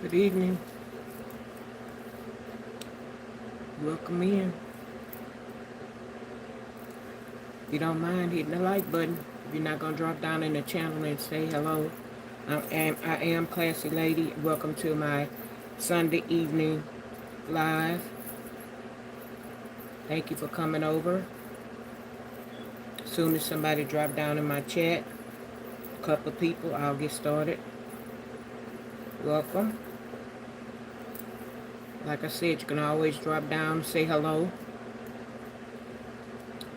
Good evening. Welcome in. If you don't mind hitting the like button, if you're not going to drop down in the channel and say hello, I am Classy Lady. Welcome to my Sunday evening live. Thank you for coming over. As soon as somebody drop down in my chat, a couple of people, I'll get started. Welcome. Like I said, you can always drop down, say hello,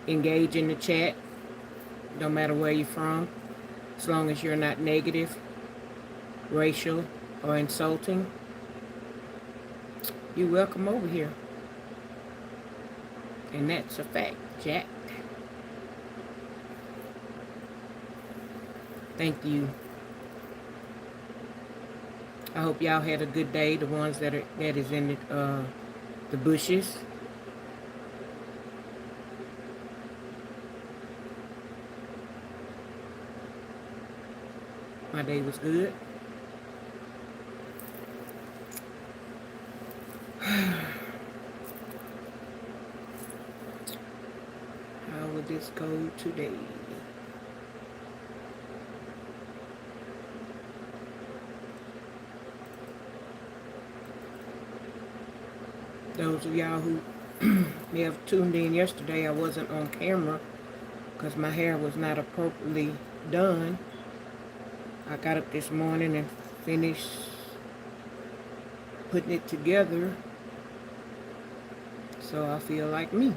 engage in the chat, no matter where you're from, as long as you're not negative, racial, or insulting. You're welcome over here. And that's a fact, Jack. Thank you. I hope y'all had a good day, the ones that is in the bushes. My day was good. How will this go today? Those of y'all who may have tuned in yesterday, I wasn't on camera because my hair was not appropriately done. I got up this morning and finished putting it together, so I feel like me.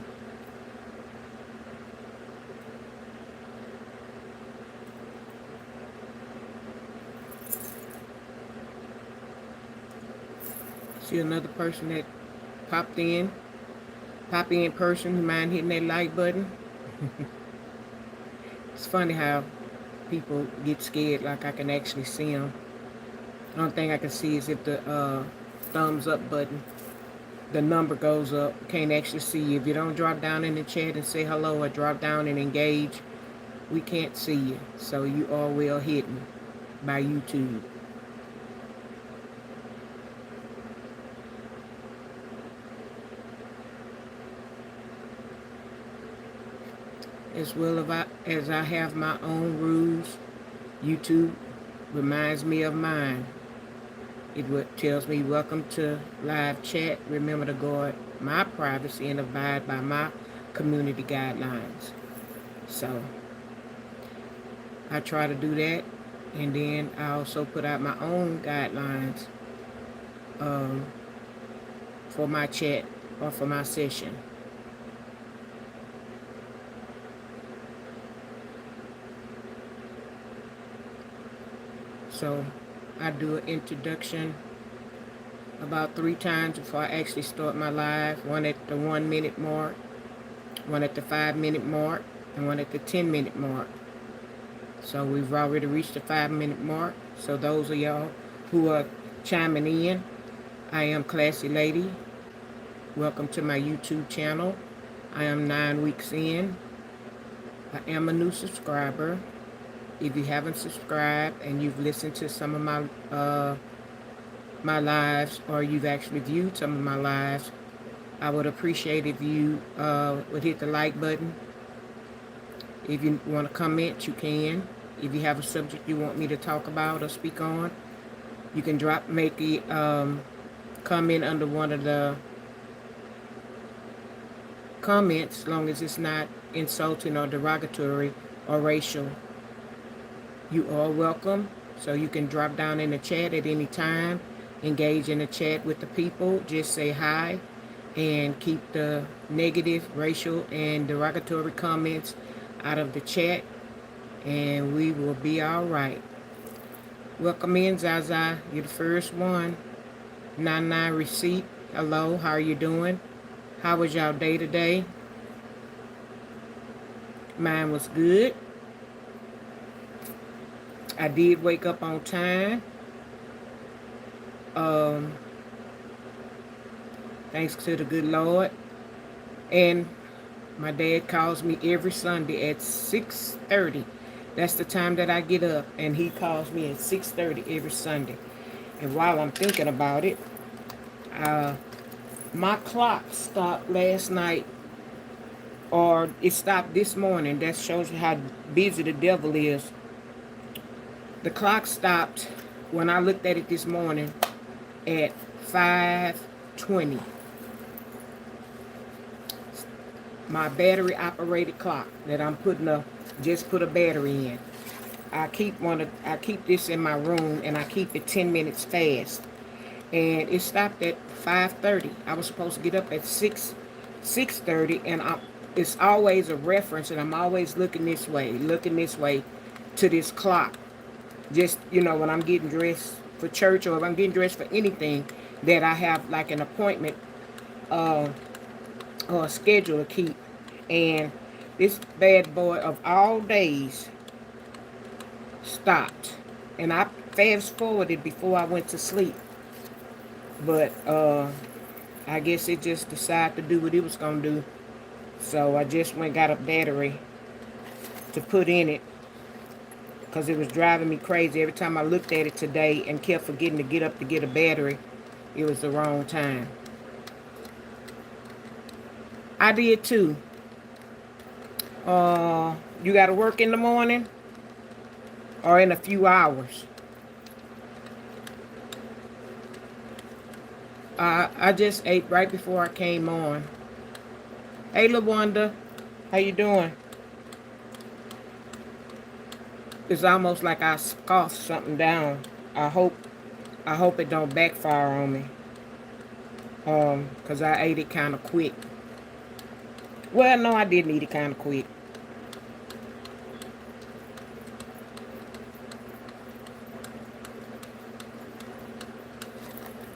See another person that popped in person who mind hitting that like button. It's funny how people get scared like I can actually see them. The only thing I can see is if the thumbs up button, the number goes up. Can't actually see you. If you don't drop down in the chat and say hello or drop down and engage, we can't see you. So you are well hidden by YouTube. As well as I have my own rules, YouTube reminds me of mine. It tells me, welcome to live chat. Remember to guard my privacy and abide by my community guidelines. So I try to do that. And then I also put out my own guidelines for my chat or for my session. So I do an introduction about 3 times before I actually start my live. One at the 1 minute mark, one at the 5 minute mark, and one at the 10 minute mark. So we've already reached the 5 minute mark. So those of y'all who are chiming in, I am Classy Lady. Welcome to my YouTube channel. I am 9 weeks in. I am a new subscriber. If you haven't subscribed and you've listened to some of my lives, or you've actually viewed some of my lives, I would appreciate if you would hit the like button. If you want to comment, you can. If you have a subject you want me to talk about or speak on, you can make a comment under one of the comments, as long as it's not insulting or derogatory or racial. You are welcome. So you can drop down in the chat at any time, engage in the chat with the people, just say hi, and keep the negative, racial, and derogatory comments out of the chat, and we will be all right. Welcome in, Zaza. You're the first one. 99 Receipt. Hello, how are you doing? How was y'all day today? Mine was good. I did wake up on time. Thanks to the good Lord. And my dad calls me every Sunday at 6:30. That's the time that I get up, and he calls me at 6:30 every Sunday. And while I'm thinking about it, my clock stopped last night, or it stopped this morning. That shows you how busy the devil is. The clock stopped when I looked at it this morning at 5:20. My battery operated clock that I'm just put a battery in. I keep this in my room, and I keep it 10 minutes fast. And it stopped at 5:30. I was supposed to get up at 6:30, and it's always a reference, and I'm always looking this way to this clock. Just, when I'm getting dressed for church, or if I'm getting dressed for anything that I have like an appointment or a schedule to keep. And this bad boy of all days stopped. And I fast forwarded before I went to sleep. But I guess it just decided to do what it was going to do. So I just went and got a battery to put in it, because it was driving me crazy. Every time I looked at it today and kept forgetting to get up to get a battery, it was the wrong time. I did too. You got to work in the morning or in a few hours? I just ate right before I came on. Hey, LaWanda, how you doing? It's almost like I scoffed something down. I hope it don't backfire on me. Because I ate it kind of quick. Well, no, I didn't eat it kind of quick.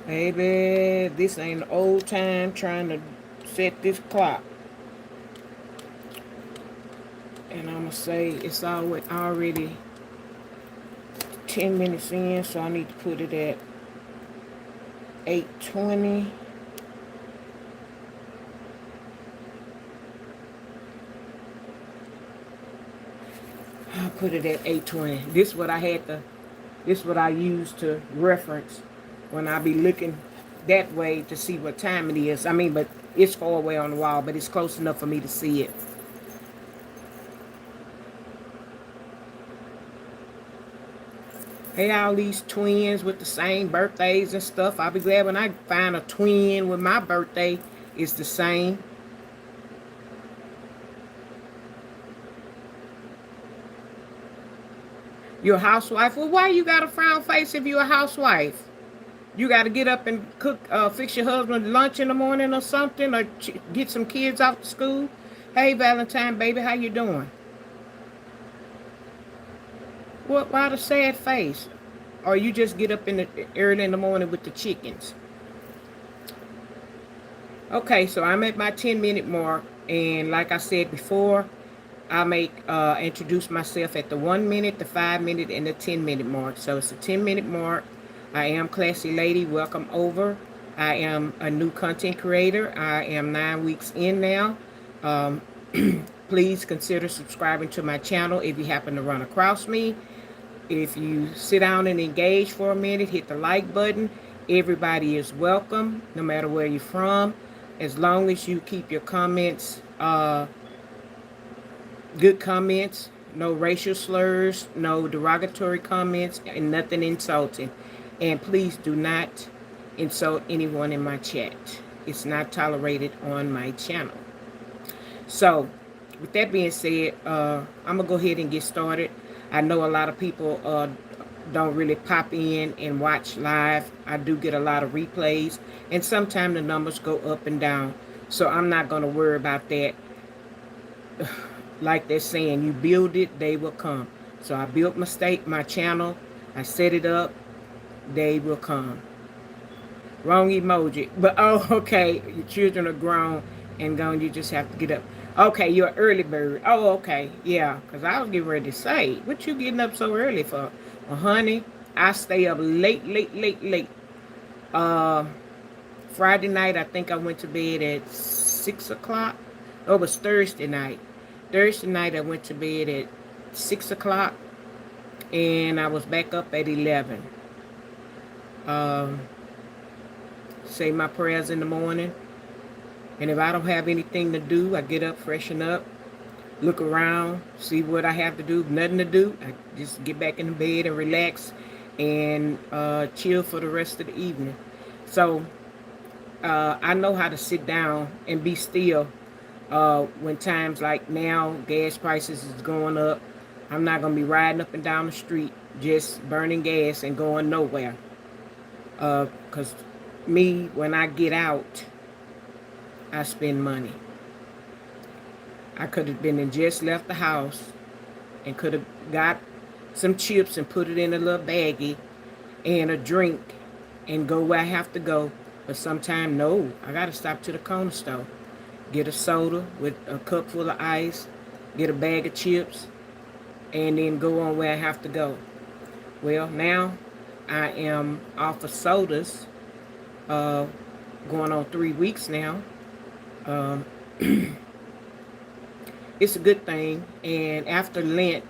Baby, this ain't an old time trying to set this clock. And I'm going to say it's already 10 minutes in, so I need to put it at 8:20. I'll put it at 8:20. This is what I use to reference when I be looking that way to see what time it is. I mean, but it's far away on the wall, but it's close enough for me to see it. Hey, all these twins with the same birthdays and stuff. I'll be glad when I find a twin with my birthday is the same. You're a housewife? Well, why you got a frown face if you're a housewife? You got to get up and cook, fix your husband lunch in the morning or something, or get some kids off to school. Hey, Valentine, baby, how you doing? What? Why the sad face? Or you just get up early in the morning with the chickens? Okay, so I'm at my 10-minute mark, and like I said before, I introduce myself at the 1 minute, the 5 minute, and the 10-minute mark. So it's a 10-minute mark. I am Classy Lady. Welcome over. I am a new content creator. I am 9 weeks in now. Please consider subscribing to my channel if you happen to run across me. If you sit down and engage for a minute, hit the like button. Everybody is welcome, no matter where you're from. As long as you keep your comments good comments, no racial slurs, no derogatory comments, and nothing insulting. And please do not insult anyone in my chat. It's not tolerated on my channel. So, with that being said, I'm going to go ahead and get started. I know a lot of people don't really pop in and watch live. I do get a lot of replays, and sometimes the numbers go up and down. So I'm not going to worry about that. Like they're saying, you build it, they will come. So I built my channel. I set it up. They will come. Wrong emoji. But, oh, okay. Your children are grown and gone. You just have to get up. Okay, you're an early bird. Oh, okay. Yeah, because I was getting ready to say, what you getting up so early for? Well, honey, I stay up late. Friday night, I think I went to bed at 6 o'clock. Oh, it was Thursday night. Thursday night, I went to bed at 6 o'clock, and I was back up at 11. Um, say my prayers in the morning. And if I don't have anything to do, I get up, freshen up, look around, see what I have to do. Nothing to do, I just get back in the bed and relax and chill for the rest of the evening. So I know how to sit down and be still when times like now, gas prices is going up. I'm not going to be riding up and down the street just burning gas and going nowhere. Because me, when I get out, I spend money. I could have been and just left the house and could have got some chips and put it in a little baggie and a drink and go where I have to go. But sometimes, no, I got to stop to the corner store, get a soda with a cup full of ice, get a bag of chips, and then go on where I have to go. Well, now I am off of sodas, going on 3 weeks now. It's a good thing. And after Lent,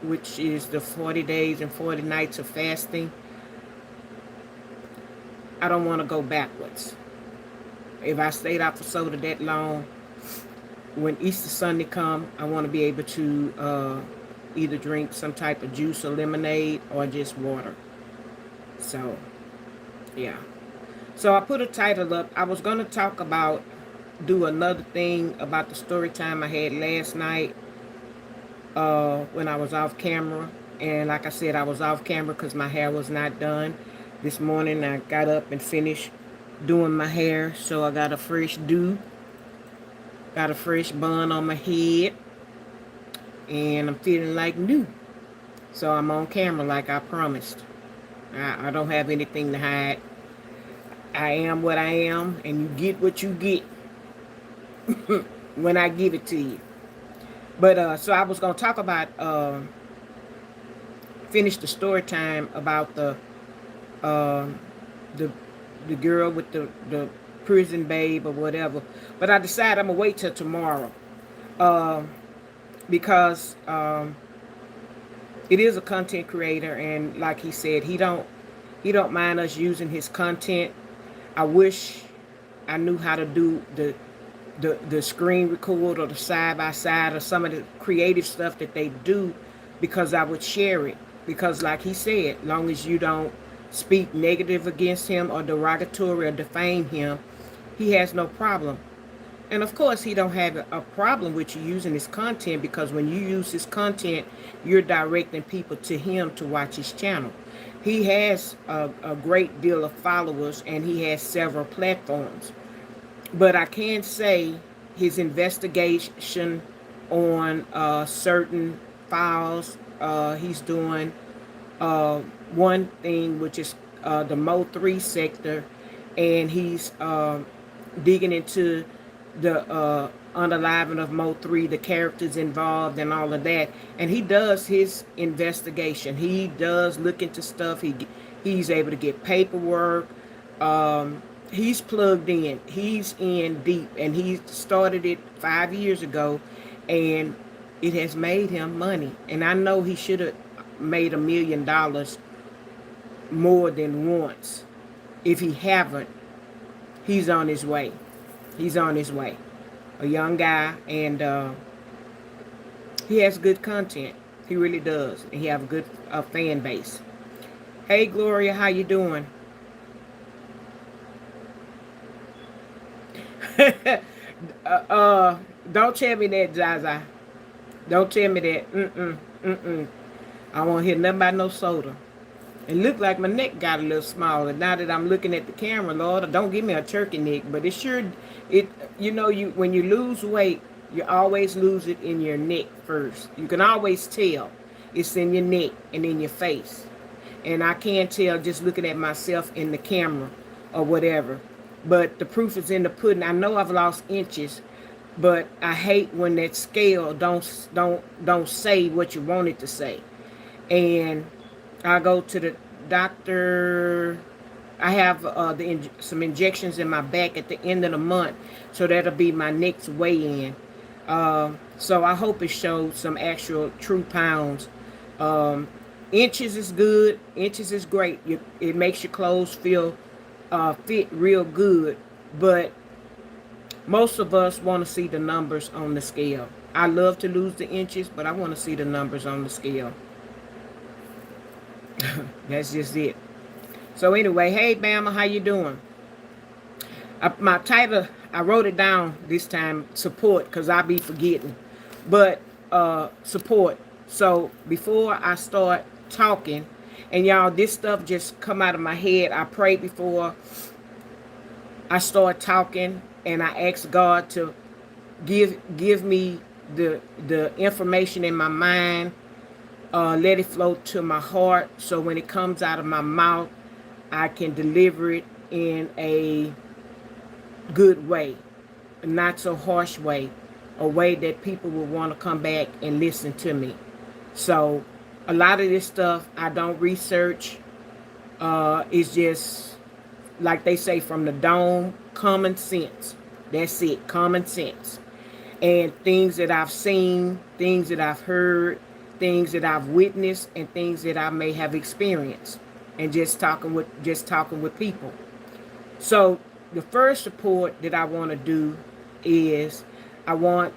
which is the 40 days and 40 nights of fasting, I don't want to go backwards. If I stayed out for soda that long, when Easter Sunday come, I want to be able to either drink some type of juice or lemonade or just water. So, yeah. So I put a title up. I was going to do another thing about the story time I had last night when I was off camera. And like I said, I was off camera because my hair was not done. This morning I got up and finished doing my hair. So I got a fresh do. Got a fresh bun on my head. And I'm feeling like new. So I'm on camera like I promised. I don't have anything to hide. I am what I am, and you get what you get when I give it to you. But so I was gonna talk about finish the story time about the girl with the prison babe or whatever. But I decided I'm gonna wait till tomorrow because it is a content creator, and like he said, he don't mind us using his content. I wish I knew how to do the screen record or the side by side or some of the creative stuff that they do, because I would share it. Because like he said, long as you don't speak negative against him or derogatory or defame him, he has no problem. And of course, he don't have a problem with you using his content, because when you use his content, you're directing people to him to watch his channel. He has a great deal of followers, and he has several platforms. But I can say his investigation on certain files, he's doing one thing, which is the Mo3 sector, and he's digging into the unaliving of Mo3, the characters involved and all of that. And he does his investigation. He does look into stuff. He's able to get paperwork. He's plugged in. He's in deep. And he started it 5 years ago, and it has made him money. And I know he should have made $1 million more than once. If he haven't, he's on his way. He's on his way. A young guy, and he has good content. He really does. And he have a good fan base. Hey, Gloria, how you doing? Don't tell me that, Zaza. Don't tell me that. I won't hear nothing about no soda. It looked like my neck got a little smaller. Now that I'm looking at the camera, Lord, don't give me a turkey neck. But it sure, when you lose weight, you always lose it in your neck first. You can always tell it's in your neck and in your face. And I can't tell just looking at myself in the camera or whatever. But the proof is in the pudding. I know I've lost inches, but I hate when that scale don't say what you want it to say. And I go to the doctor. I have some injections in my back at the end of the month, so that'll be my next weigh-in. So I hope it shows some actual true pounds. Inches is good. Inches is great. It makes your clothes feel fit real good. But most of us want to see the numbers on the scale. I love to lose the inches, but I want to see the numbers on the scale. That's just it. So anyway, hey Bama, how you doing? My title, I wrote it down this time, support, because I be forgetting. But support. So before I start talking, and y'all, this stuff just come out of my head. I pray before I start talking, and I ask God to give me the information in my mind. Let it flow to my heart, so when it comes out of my mouth, I can deliver it in a good way, a not so harsh way, a way that people will want to come back and listen to me. So a lot of this stuff I don't research. It's just like they say, from the dome, common sense. That's it, common sense. And things that I've seen, things that I've heard, things that I've witnessed, and things that I may have experienced, and just talking with people. So the first support that I want to do is I want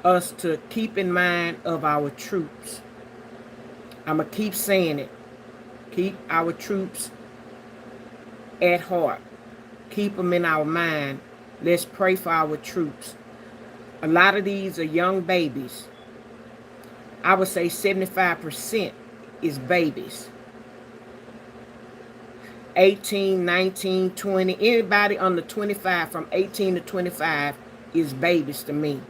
us to keep in mind of our troops. I'm gonna keep saying it. Keep our troops at heart. Keep them in our mind. Let's pray for our troops. A lot of these are young babies. I would say 75% is babies. 18, 19, 20, anybody under 25, from 18 to 25 is babies to me.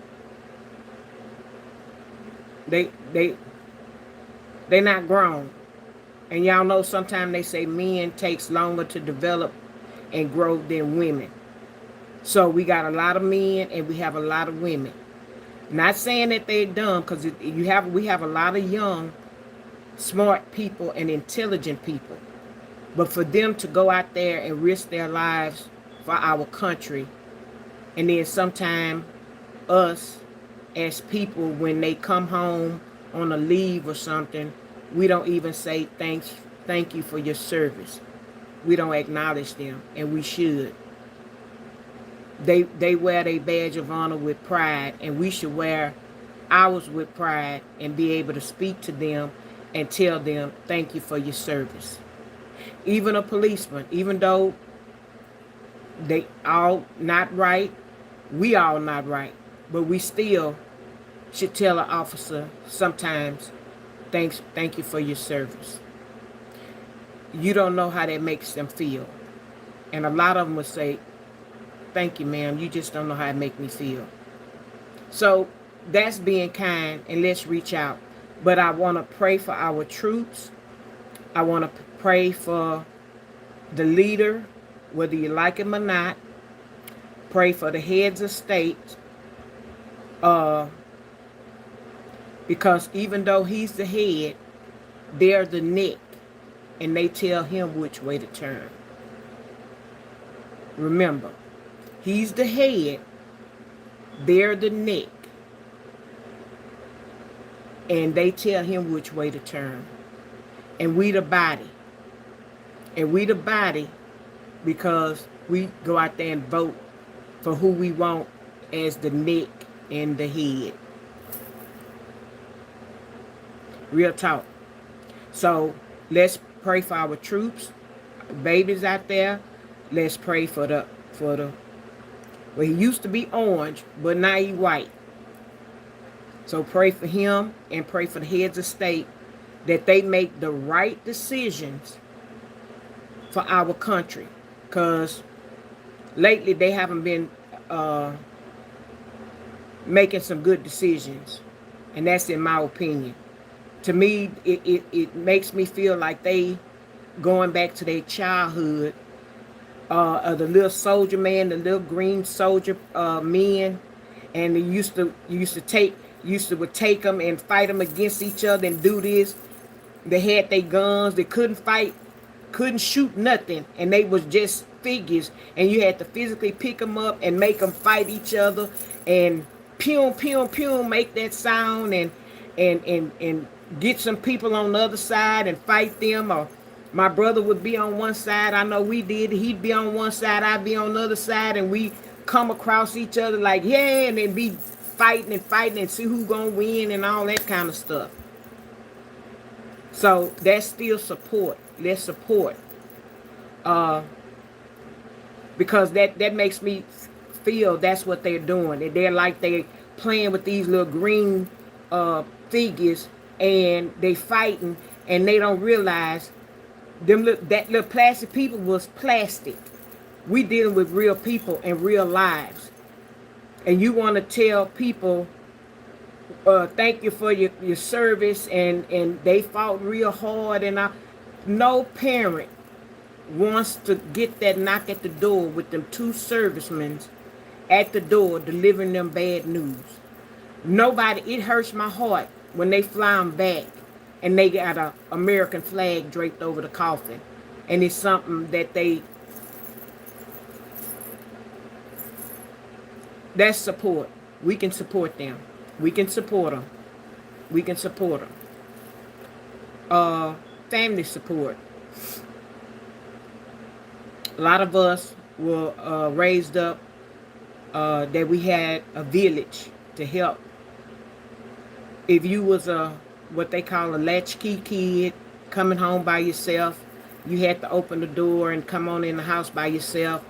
They're not grown. And y'all know sometimes they say men takes longer to develop and grow than women. So we got a lot of men and we have a lot of women. Not saying that they're dumb, because we have a lot of young, smart people and intelligent people. But for them to go out there and risk their lives for our country, and then sometime us as people, when they come home on a leave or something, we don't even say thank you for your service. We don't acknowledge them, and we should. They wear their badge of honor with pride, and we should wear ours with pride and be able to speak to them and tell them thank you for your service. Even a policeman, even though they all not right, we all not right, but we still should tell an officer sometimes, thank you for your service. You don't know how that makes them feel. And a lot of them would say, thank you, ma'am, you just don't know how it makes me feel. So that's being kind, and let's reach out. But I want to pray for our troops. I want to pray for the leader, whether you like him or not. Pray for the heads of state. Because even though he's the head, they're the neck, and they tell him which way to turn. Remember, he's the head, they're the neck, and they tell him which way to turn. And we the body. And we the body because we go out there and vote for who we want as the neck and the head. Real talk. So let's pray for our troops, babies out there. Let's pray for the well, he used to be orange, but now he white. So pray for him and pray for the heads of state, that they make the right decisions for our country. Because lately they haven't been making some good decisions. And that's in my opinion. To me, it makes me feel like they going back to their childhood. The little soldier man, the little green soldier men, and they used to take them and fight them against each other and do this. They had their guns. They couldn't fight, couldn't shoot nothing, and they was just figures. And you had to physically pick them up and make them fight each other, and pew pew pew make that sound, and get some people on the other side and fight them, or my brother would be on one side. I know we did. He'd be on one side, I'd be on the other side, and we come across each other like, yeah, and then be fighting and fighting and see who gonna win and all that kind of stuff. So that's still support. Let's support. Uh, because that makes me feel that's what they're doing. They're like they playing with these little green figures, and they fighting, and they don't realize that little plastic people was plastic. We dealing with real people and real lives, and you want to tell people thank you for your service, and they fought real hard, and no parent wants to get that knock at the door with them two servicemen at the door delivering them bad news. Nobody, it hurts my heart when they fly them back and they got a American flag draped over the coffin, and it's something that's support. We can support them. We can support them. We can support them. Family support. A lot of us were raised up that we had a village to help. If you was what they call a latchkey kid, coming home by yourself, you had to open the door and come on in the house by yourself.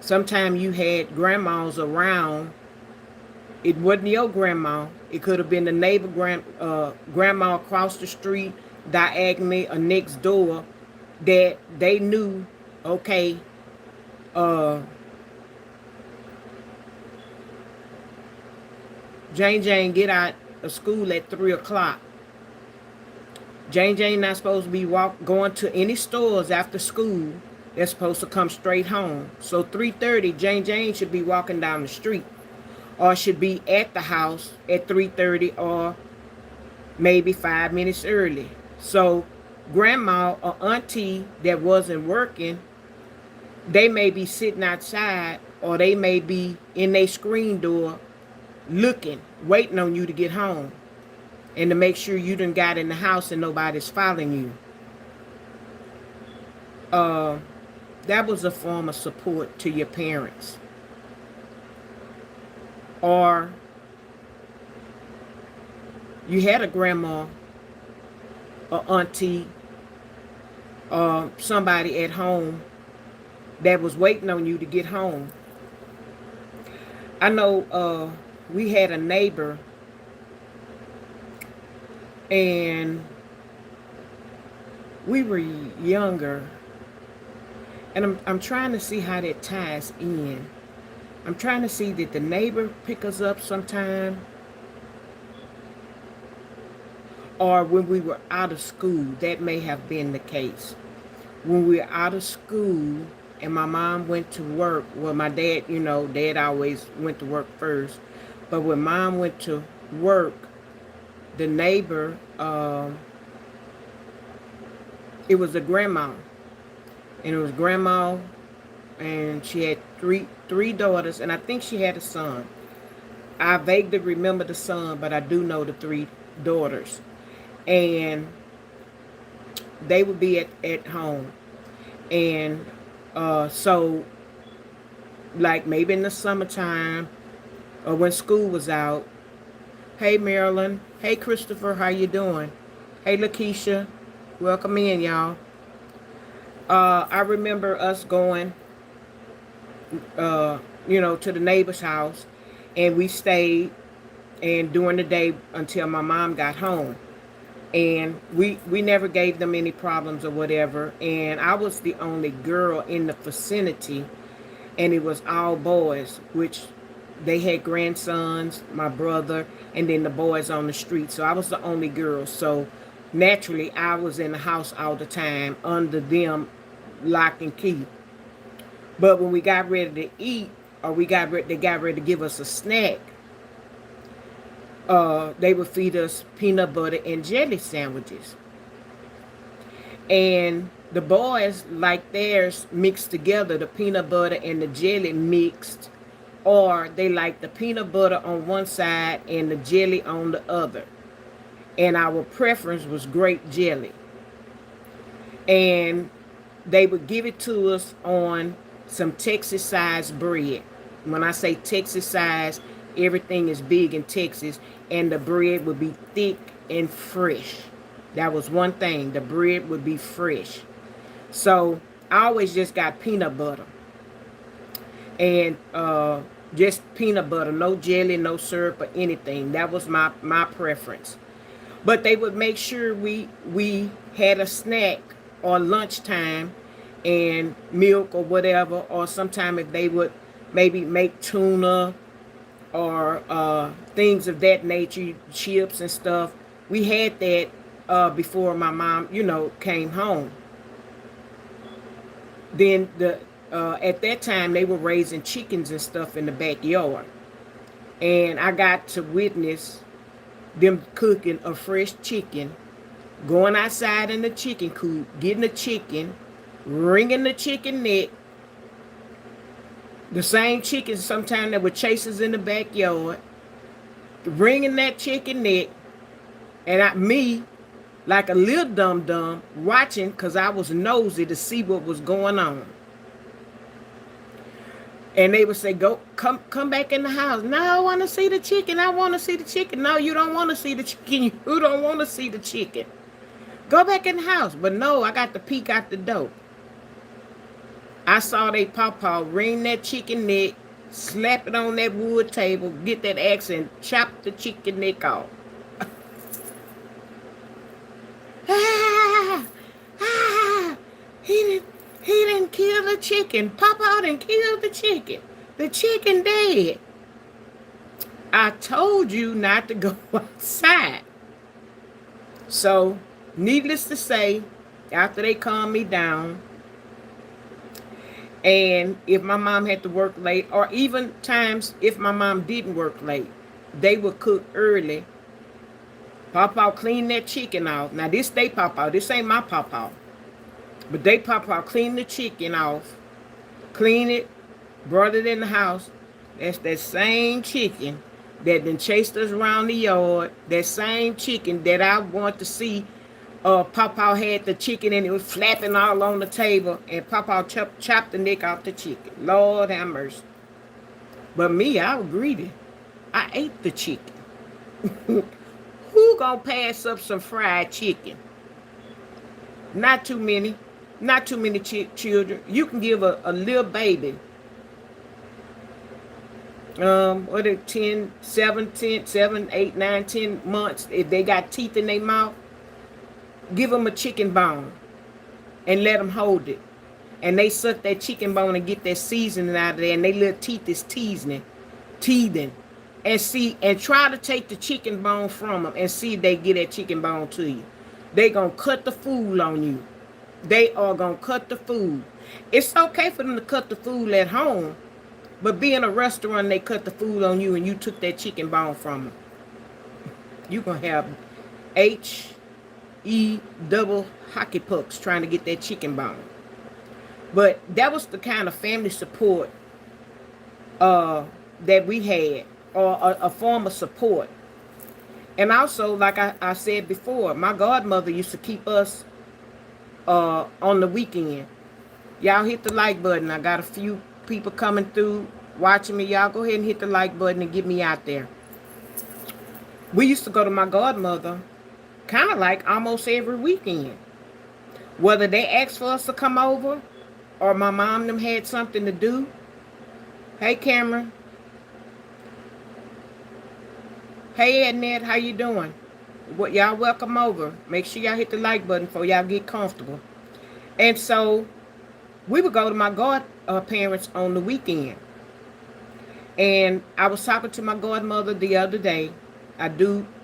Sometimes you had grandmas around. It wasn't your grandma. It could have been the neighbor grandma across the street, diagonally or next door, that they knew, okay, Jane get out of school at 3 o'clock. Jane not supposed to be going to any stores after school. They're supposed to come straight home. So 3:30, Jane should be walking down the street, or should be at the house at 3:30, or maybe 5 minutes early. So grandma or auntie that wasn't working, they may be sitting outside, or they may be in their screen door looking, waiting on you to get home, and to make sure you done got in the house and nobody's following you. That was a form of support to your parents. Or you had a grandma or auntie or somebody at home that was waiting on you to get home. I know we had a neighbor, and we were younger, and I'm trying to see how that ties in. I'm trying to see, did the neighbor pick us up sometime, or when we were out of school? That may have been the case. When we were out of school and my mom went to work, well, my dad, dad always went to work first, but when mom went to work, the neighbor, it was a grandma, and it was grandma, and she had three daughters, and I think she had a son. I vaguely remember the son, but I do know the 3 daughters, and they would be at home, and so like maybe in the summertime or when school was out, hey Marilyn, hey Christopher, how you doing? Hey Lakeisha, welcome in, y'all. I remember us going to the neighbor's house, and we stayed, and during the day until my mom got home, and we never gave them any problems or whatever. And I was the only girl in the vicinity, and it was all boys, which they had grandsons, my brother, and then the boys on the street. So I was the only girl. So naturally, I was in the house all the time under them lock and key. But when we got ready to eat, or they got ready to give us a snack, they would feed us peanut butter and jelly sandwiches. And the boys like theirs mixed together, the peanut butter and the jelly mixed, or they like the peanut butter on one side and the jelly on the other. and our preference was grape jelly. And they would give it to us on some Texas size bread. When I say Texas size, everything is big in Texas, and the bread would be thick and fresh. That was one thing. The bread would be fresh. So I always just got peanut butter. And just peanut butter, no jelly, no syrup or anything. That was my preference. But they would make sure we had a snack or lunchtime and milk or whatever, or sometime if they would maybe make tuna or things of that nature, chips and stuff. We had that before my mom, came home. Then at that time they were raising chickens and stuff in the backyard, and I got to witness them cooking a fresh chicken, going outside in the chicken coop, getting the chicken, wringing the chicken neck. The same chickens sometimes that would chase us in the backyard, wringing that chicken neck, and me, like a little dum-dum, watching because I was nosy to see what was going on. And they would say, come back in the house. No, I want to see the chicken. I want to see the chicken. No, you don't want to see the chicken. You don't want to see the chicken. Go back in the house. But no, I got to peek out the door. I saw they pawpaw wring that chicken neck, slap it on that wood table, get that axe and chop the chicken neck off. He didn't kill the chicken. Pawpaw didn't kill the chicken. The chicken dead. I told you not to go outside. So, needless to say, after they calmed me down, and if my mom had to work late, or even times if my mom didn't work late, they would cook early. Pawpaw clean that chicken off. Now this they pawpaw. This ain't my pawpaw. But they pawpaw clean the chicken off. Clean it. Brought it in the house. That's that same chicken that then chased us around the yard. That same chicken that I want to see. Pawpaw had the chicken and it was flapping all on the table. And Pawpaw chopped the neck off the chicken. Lord have mercy. But me, I was greedy. I ate the chicken. Who gonna pass up some fried chicken? Not too many. Not too many children. You can give a little baby, what are 10, 7, 8, 9, 10 months, if they got teeth in their mouth, give them a chicken bone and let them hold it. And they suck that chicken bone and get that seasoning out of there, and their little teeth is teething. And try to take the chicken bone from them and see if they get that chicken bone to you. They gonna cut the food on you. They are gonna cut the food. It's okay for them to cut the food at home, but be in a restaurant, they cut the food on you and you took that chicken bone from them. You gonna have H-E double hockey pucks trying to get that chicken bone. But that was the kind of family support that we had, or a form of support. And also, like I said before, my godmother used to keep us on the weekend. Y'all hit the like button. I got a few people coming through watching me. Y'all go ahead and hit the like button and get me out there. We used to go to my godmother kind of like almost every weekend. Whether they asked for us to come over or my mom and them had something to do. Hey, Cameron. Hey, Annette, how you doing? What, y'all welcome over. Make sure y'all hit the like button before y'all get comfortable. And so we would go to my godparents on the weekend. And I was talking to my godmother the other day.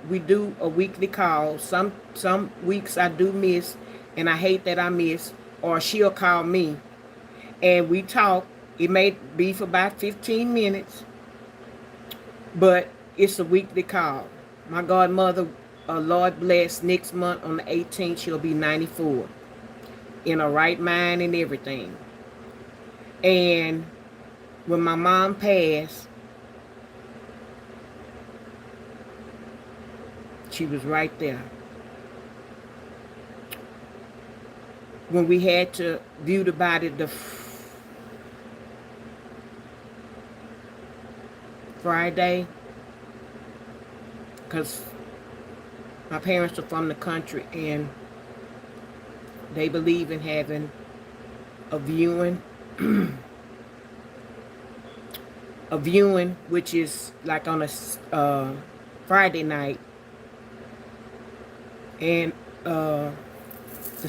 We do a weekly call. Some weeks I do miss, and I hate that I miss, or she'll call me. And we talk. It may be for about 15 minutes, but it's a weekly call. My godmother, Lord bless, next month on the 18th, she'll be 94. In her right mind and everything. And when my mom passed, She was right there. When we had to view the body the Friday, because my parents are from the country and they believe in having a viewing, a viewing, which is like on a Friday night, and the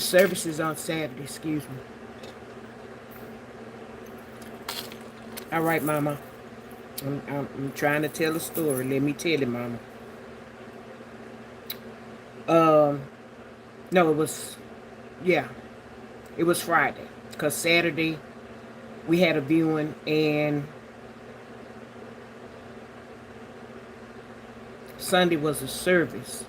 service is on Saturday. Excuse me. All right, Mama. I'm trying to tell a story. Let me tell it, Mama. No, it was, yeah, it was Friday. Because Saturday, we had a viewing, and Sunday was a service.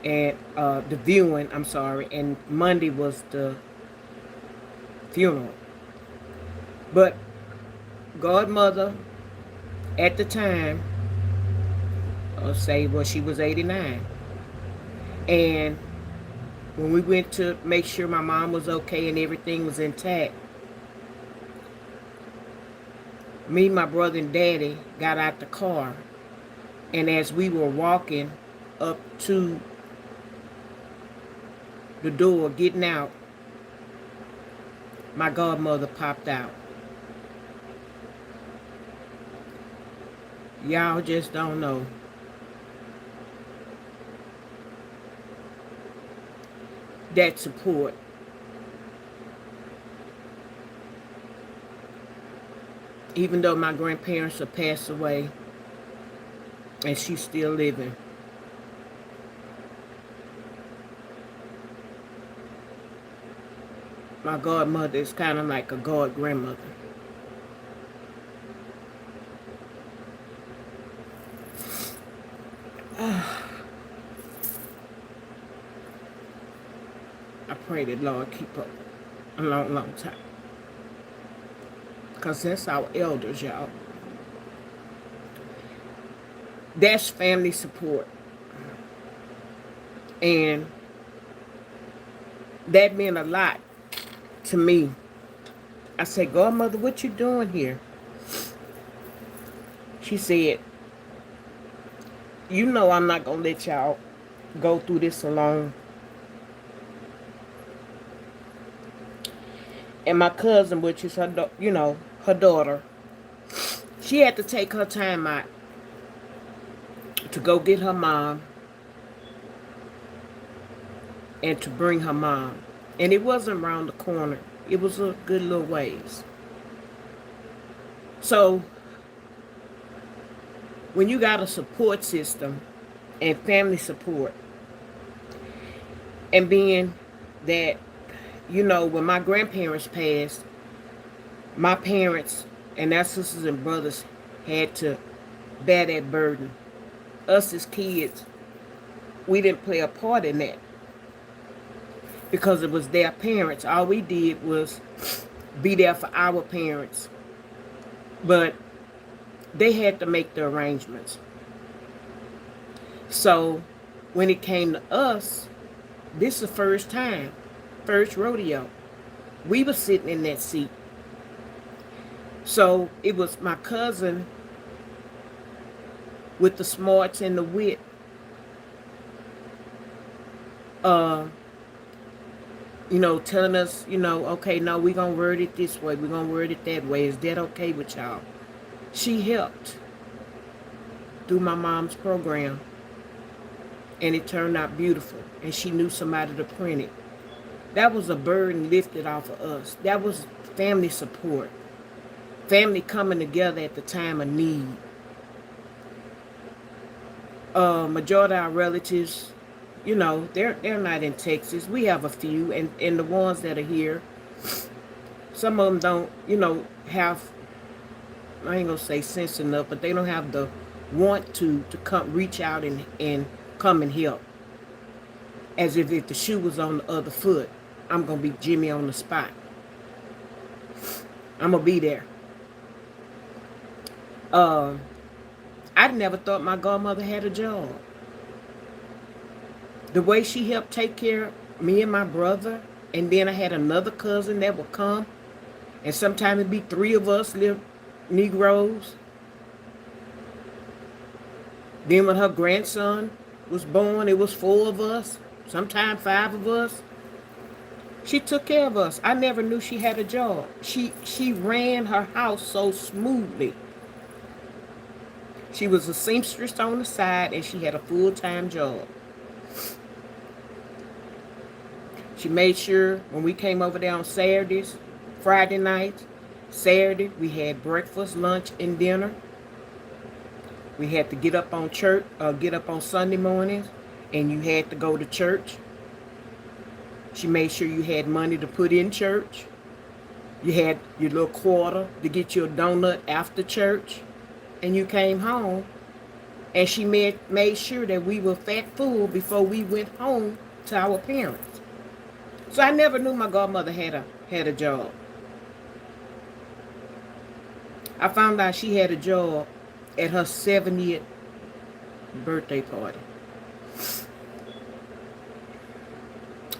And the viewing, I'm sorry, and Monday was the funeral. But godmother, at the time, she was 89. And when we went to make sure my mom was okay and everything was intact, me, my brother, and Daddy got out the car. And as we were walking up to the door, getting out, my godmother popped out. Y'all just don't know. That support. Even though my grandparents have passed away and she's still living. My godmother is kind of like a god grandmother. I pray that Lord keep up a long, long time. Because that's our elders, y'all. That's family support. And that meant a lot to me. I said, Godmother, what you doing here? She said, you know I'm not going to let y'all go through this alone. And my cousin, which is her, her daughter, she had to take her time out to go get her mom and to bring her mom. And it wasn't around the corner. It was a good little ways. So, when you got a support system and family support, and being that, when my grandparents passed, my parents and their sisters and brothers had to bear that burden. Us as kids, we didn't play a part in that because it was their parents. All we did was be there for our parents. But they had to make the arrangements. So when it came to us, this is the first time, first rodeo. We were sitting in that seat. So it was my cousin with the smarts and the wit. Telling us, okay, no, we're going to word it this way. We're going to word it that way. Is that okay with y'all? She helped through my mom's program. And it turned out beautiful. And she knew somebody to print it. That was a burden lifted off of us. That was family support. Family coming together at the time of need. Majority of our relatives, they're not in Texas. We have a few, and the ones that are here, some of them don't, have, I ain't gonna say sense enough, but they don't have the want to come reach out and come and help. As if the shoe was on the other foot, I'm gonna be Jimmy on the spot. I'm gonna be there. I never thought my godmother had a job. The way she helped take care of me and my brother, and then I had another cousin that would come, and sometimes it'd be 3 of us, little Negroes. Then when her grandson was born, it was 4 of us, sometimes 5 of us. She took care of us. I never knew she had a job. She ran her house so smoothly. She was a seamstress on the side, and she had a full-time job. She made sure when we came over there on Saturdays, Friday nights, Saturday, we had breakfast, lunch, and dinner. We had to get up on Sunday mornings, and you had to go to church. She made sure you had money to put in church. You had your little quarter to get you a donut after church, and you came home. And she made sure that we were fat full before we went home to our parents. So I never knew my godmother had a job. I found out she had a job at her 70th birthday party.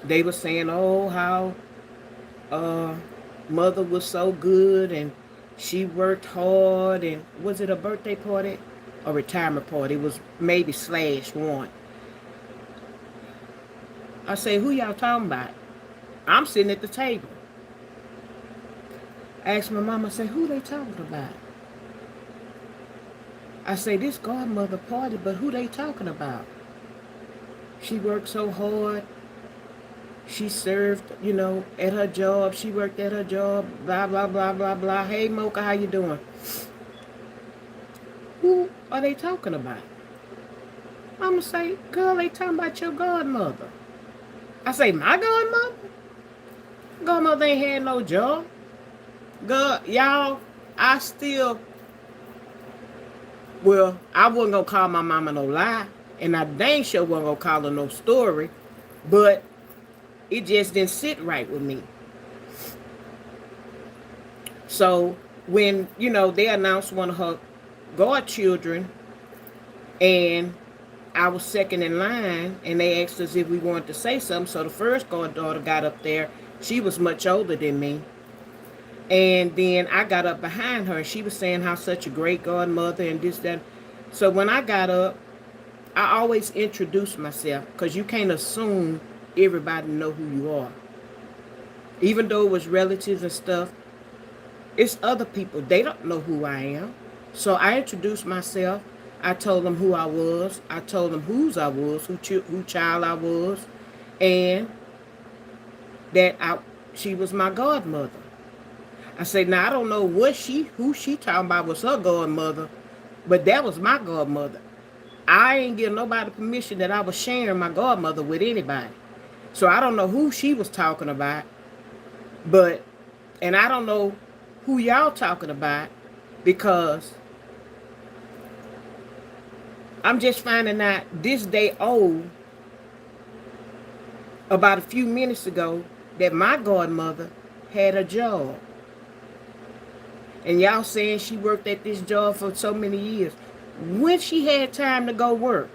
They were saying, oh, how mother was so good and she worked hard. And was it a birthday party? A retirement party? It was maybe /1. I say, who y'all talking about? I'm sitting at the table. I asked my mama, I say, who they talking about? I say, this godmother party, but who they talking about? She worked so hard. She served, at her job. She worked at her job, blah, blah, blah, blah, blah. Hey, Mocha, how you doing? Who are they talking about? Mama say, girl, they talking about your godmother. I say, my godmother? Godmother ain't had no job. God, y'all, I wasn't going to call my mama no lie. And I dang sure wasn't going to call her no story. But it just didn't sit right with me. So when, they announced one of her godchildren, and I was second in line, and they asked us if we wanted to say something. So the first goddaughter got up there. She was much older than me. And then I got up behind her, and she was saying how such a great godmother and this, that. So when I got up, I always introduce myself, because you can't assume everybody know who you are. Even though it was relatives and stuff, it's other people. They don't know who I am. So I introduced myself. I told them who I was. I told them whose I was, who child I was, and that she was my godmother. I said, now I don't know who she talking about was her godmother, but that was my godmother. I ain't give nobody permission that I was sharing my godmother with anybody. So I don't know who she was talking about, and I don't know who y'all talking about, because I'm just finding out this day old, about a few minutes ago, that my godmother had a job. And y'all saying she worked at this job for so many years. When she had time to go work,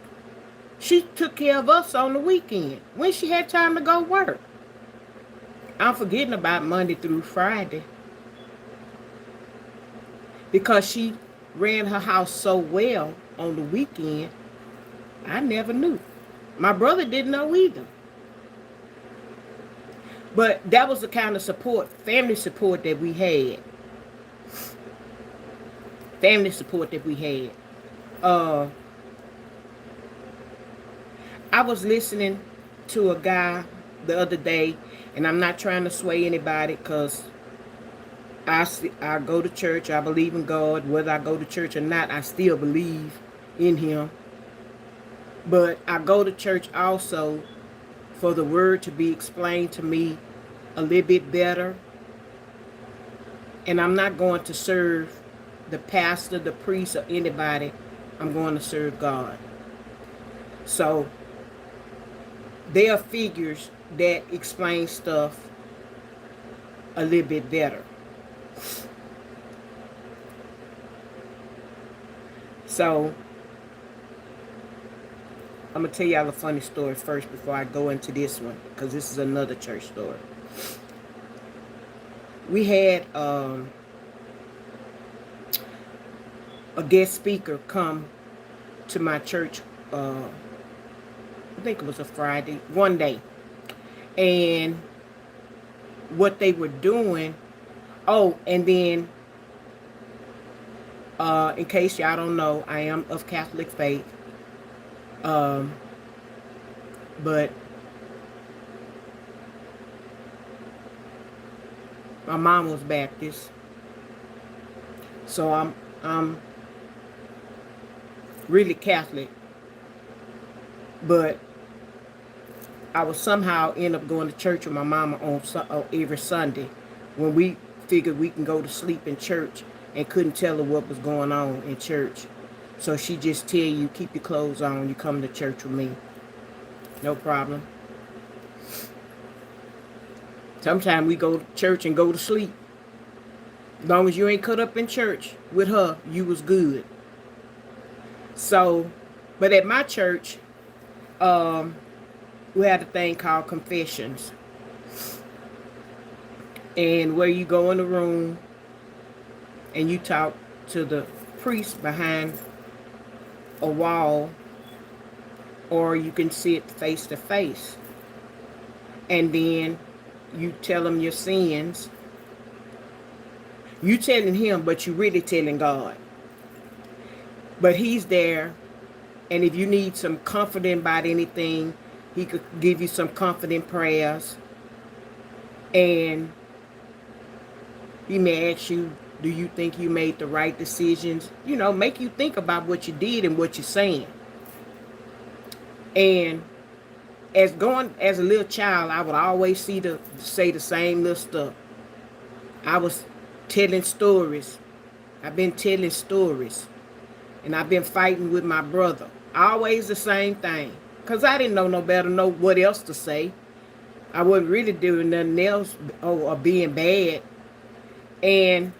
she took care of us on the weekend. When she had time to go work. I'm forgetting about Monday through Friday. Because she ran her house so well on the weekend, I never knew. My brother didn't know either. But that was the kind of support, family support that we had. Family support that we had. I was listening to a guy the other day, and I'm not trying to sway anybody, because I go to church. I believe in God. Whether I go to church or not, I still believe in Him. But I go to church also for the word to be explained to me a little bit better. And I'm not going to serve the pastor, the priest, or anybody. I'm going to serve God. So there are figures that explain stuff a little bit better. So I'm going to tell y'all a funny story first before I go into this one, because this is another church story. We had a guest speaker come to my church, I think it was a Friday, one day. And what they were doing, and then, in case y'all don't know, I am of Catholic faith. But my mom was Baptist, so I'm really Catholic. But I would somehow end up going to church with my mama on every Sunday, when we figured we can go to sleep in church, and couldn't tell her what was going on in church. So she just tell you, keep your clothes on, you come to church with me. No problem. Sometimes we go to church and go to sleep. As long as you ain't cut up in church with her, you was good. So, but at my church, we had a thing called confessions. And where you go in the room and you talk to the priest behind a wall, or you can sit face to face, and then you tell him your sins. You telling him, but you really telling God. But he's there, and if you need some comforting about anything, he could give you some comforting prayers. And he may ask you, do you think you made the right decisions? You know, make you think about what you did and what you're saying. And as a little child, I would always say the same little stuff. I was telling stories. I've been telling stories. And I've been fighting with my brother. Always the same thing. Because I didn't know no better, know what else to say. I wasn't really doing nothing else or being bad. And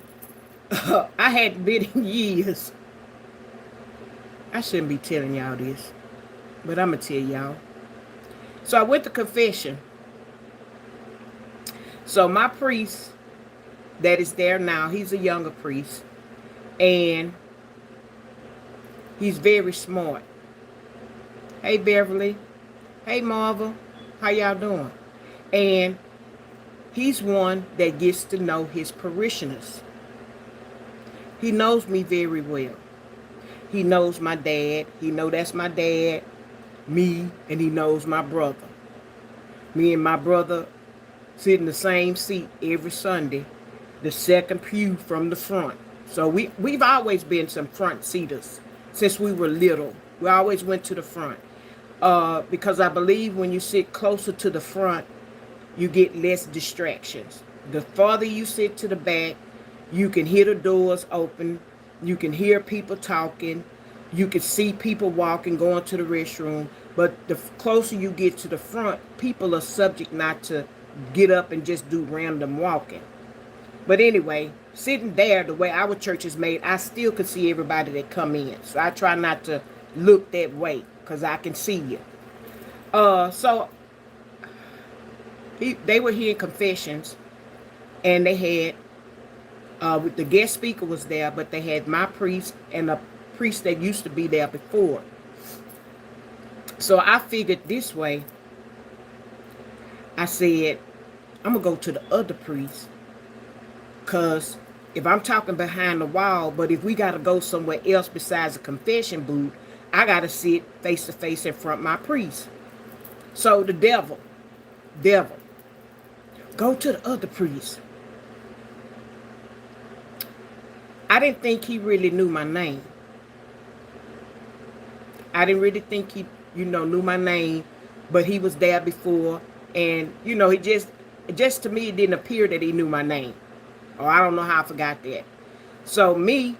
I hadn't been in years. I shouldn't be telling y'all this, but I'm going to tell y'all. So I went to confession. So my priest that is there now, he's a younger priest. And he's very smart. Hey, Beverly. Hey, Marva. How y'all doing? And he's one that gets to know his parishioners. He knows me very well. He knows my dad. He know that's my dad, me, and he knows my brother. Me and my brother sit in the same seat every Sunday, the second pew from the front. So we've always been some front seaters since we were little. We always went to the front. Because I believe when you sit closer to the front, you get less distractions. The farther you sit to the back, you can hear the doors open. You can hear people talking. You can see people walking, going to the restroom. But the closer you get to the front, people are subject not to get up and just do random walking. But anyway, sitting there, the way our church is made, I still can see everybody that come in. So I try not to look that way because I can see you. So they were hearing confessions, and they had the guest speaker was there, but they had my priest and a priest that used to be there before. So I figured this way. I said, I'm going to go to the other priest, because if I'm talking behind the wall, but if we got to go somewhere else besides the confession booth, I got to sit face to face in front of my priest. So the devil, go to the other priest. I didn't think he really knew my name. I didn't really think he, knew my name, but he was there before. And, he just to me, it didn't appear that he knew my name. Or I don't know how I forgot that. So me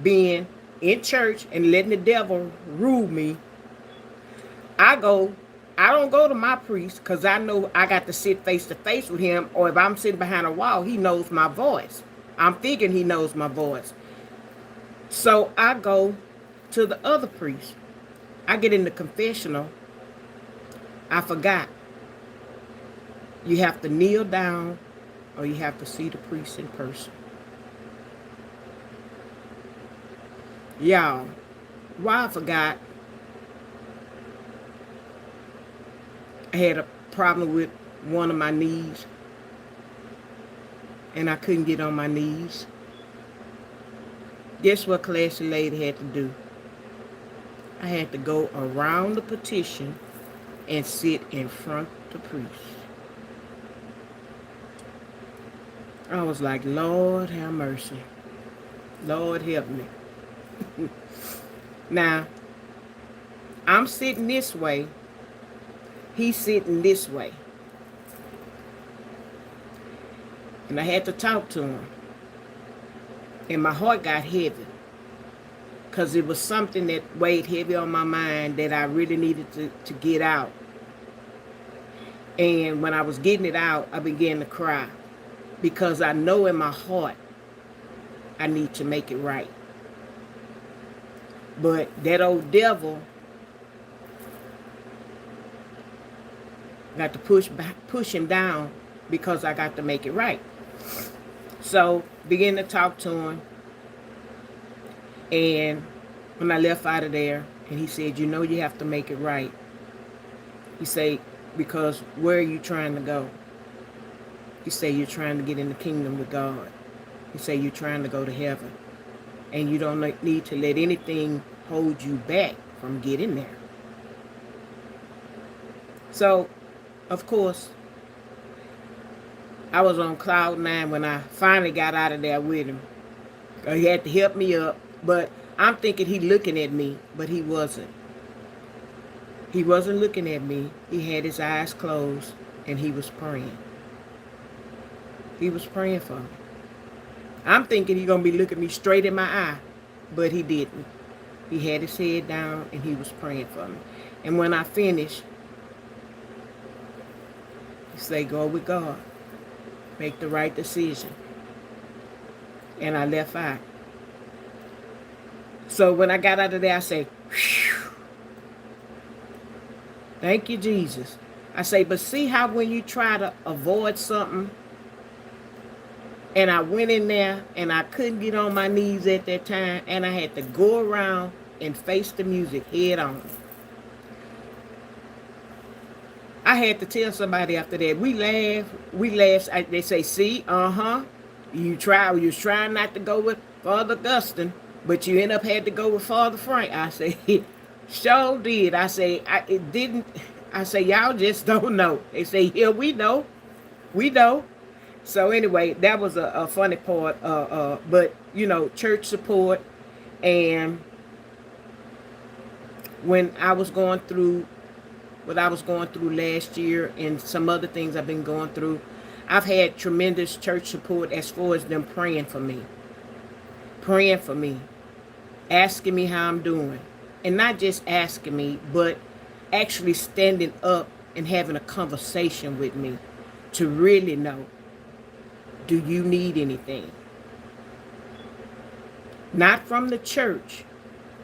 being in church and letting the devil rule me, I don't go to my priest because I know I got to sit face to face with him. Or if I'm sitting behind a wall, he knows my voice. I'm thinking he knows my voice. So I go to the other priest. I get in the confessional. I forgot. You have to kneel down or you have to see the priest in person. Y'all, why I forgot, I had a problem with one of my knees and I couldn't get on my knees. Guess what classy lady had to do? I had to go around the petition and sit in front of the priest. I was like, Lord have mercy. Lord help me. Now, I'm sitting this way. He's sitting this way. And I had to talk to him. And my heart got heavy. Because it was something that weighed heavy on my mind that I really needed to get out. And when I was getting it out, I began to cry. Because I know in my heart, I need to make it right. But that old devil got to push him down because I got to make it right. So, began to talk to him. And when I left out of there, and he said, you know you have to make it right. He said, because where are you trying to go? He said, you're trying to get in the kingdom with God. He said, you're trying to go to heaven. And you don't need to let anything hold you back from getting there. So, of course, I was on cloud 9 when I finally got out of there with him. He had to help me up. But I'm thinking he looking at me, but he wasn't. He wasn't looking at me. He had his eyes closed, and he was praying. He was praying for me. I'm thinking he's going to be looking me straight in my eye, but he didn't. He had his head down, and he was praying for me. And when I finished, he said, go with God. Make the right decision. And I left out. So when I got out of there, I said, whew, thank you, Jesus. I say, but see how when you try to avoid something, and I went in there and I couldn't get on my knees at that time, and I had to go around and face the music head on. I had to tell somebody after that. We laughed. They say, see, you was trying not to go with Father Augustine, but you end up had to go with Father Frank. I say, sure did. I say, it didn't. I say, y'all just don't know. They say, yeah, we know. We know. So anyway, that was a funny part. But, you know, church support. And when I was going through what I was going through last year and some other things I've been going through, I've had tremendous church support as far as them praying for me. Praying for me. Asking me how I'm doing. And not just asking me, but actually standing up and having a conversation with me to really know, do you need anything? Not from the church,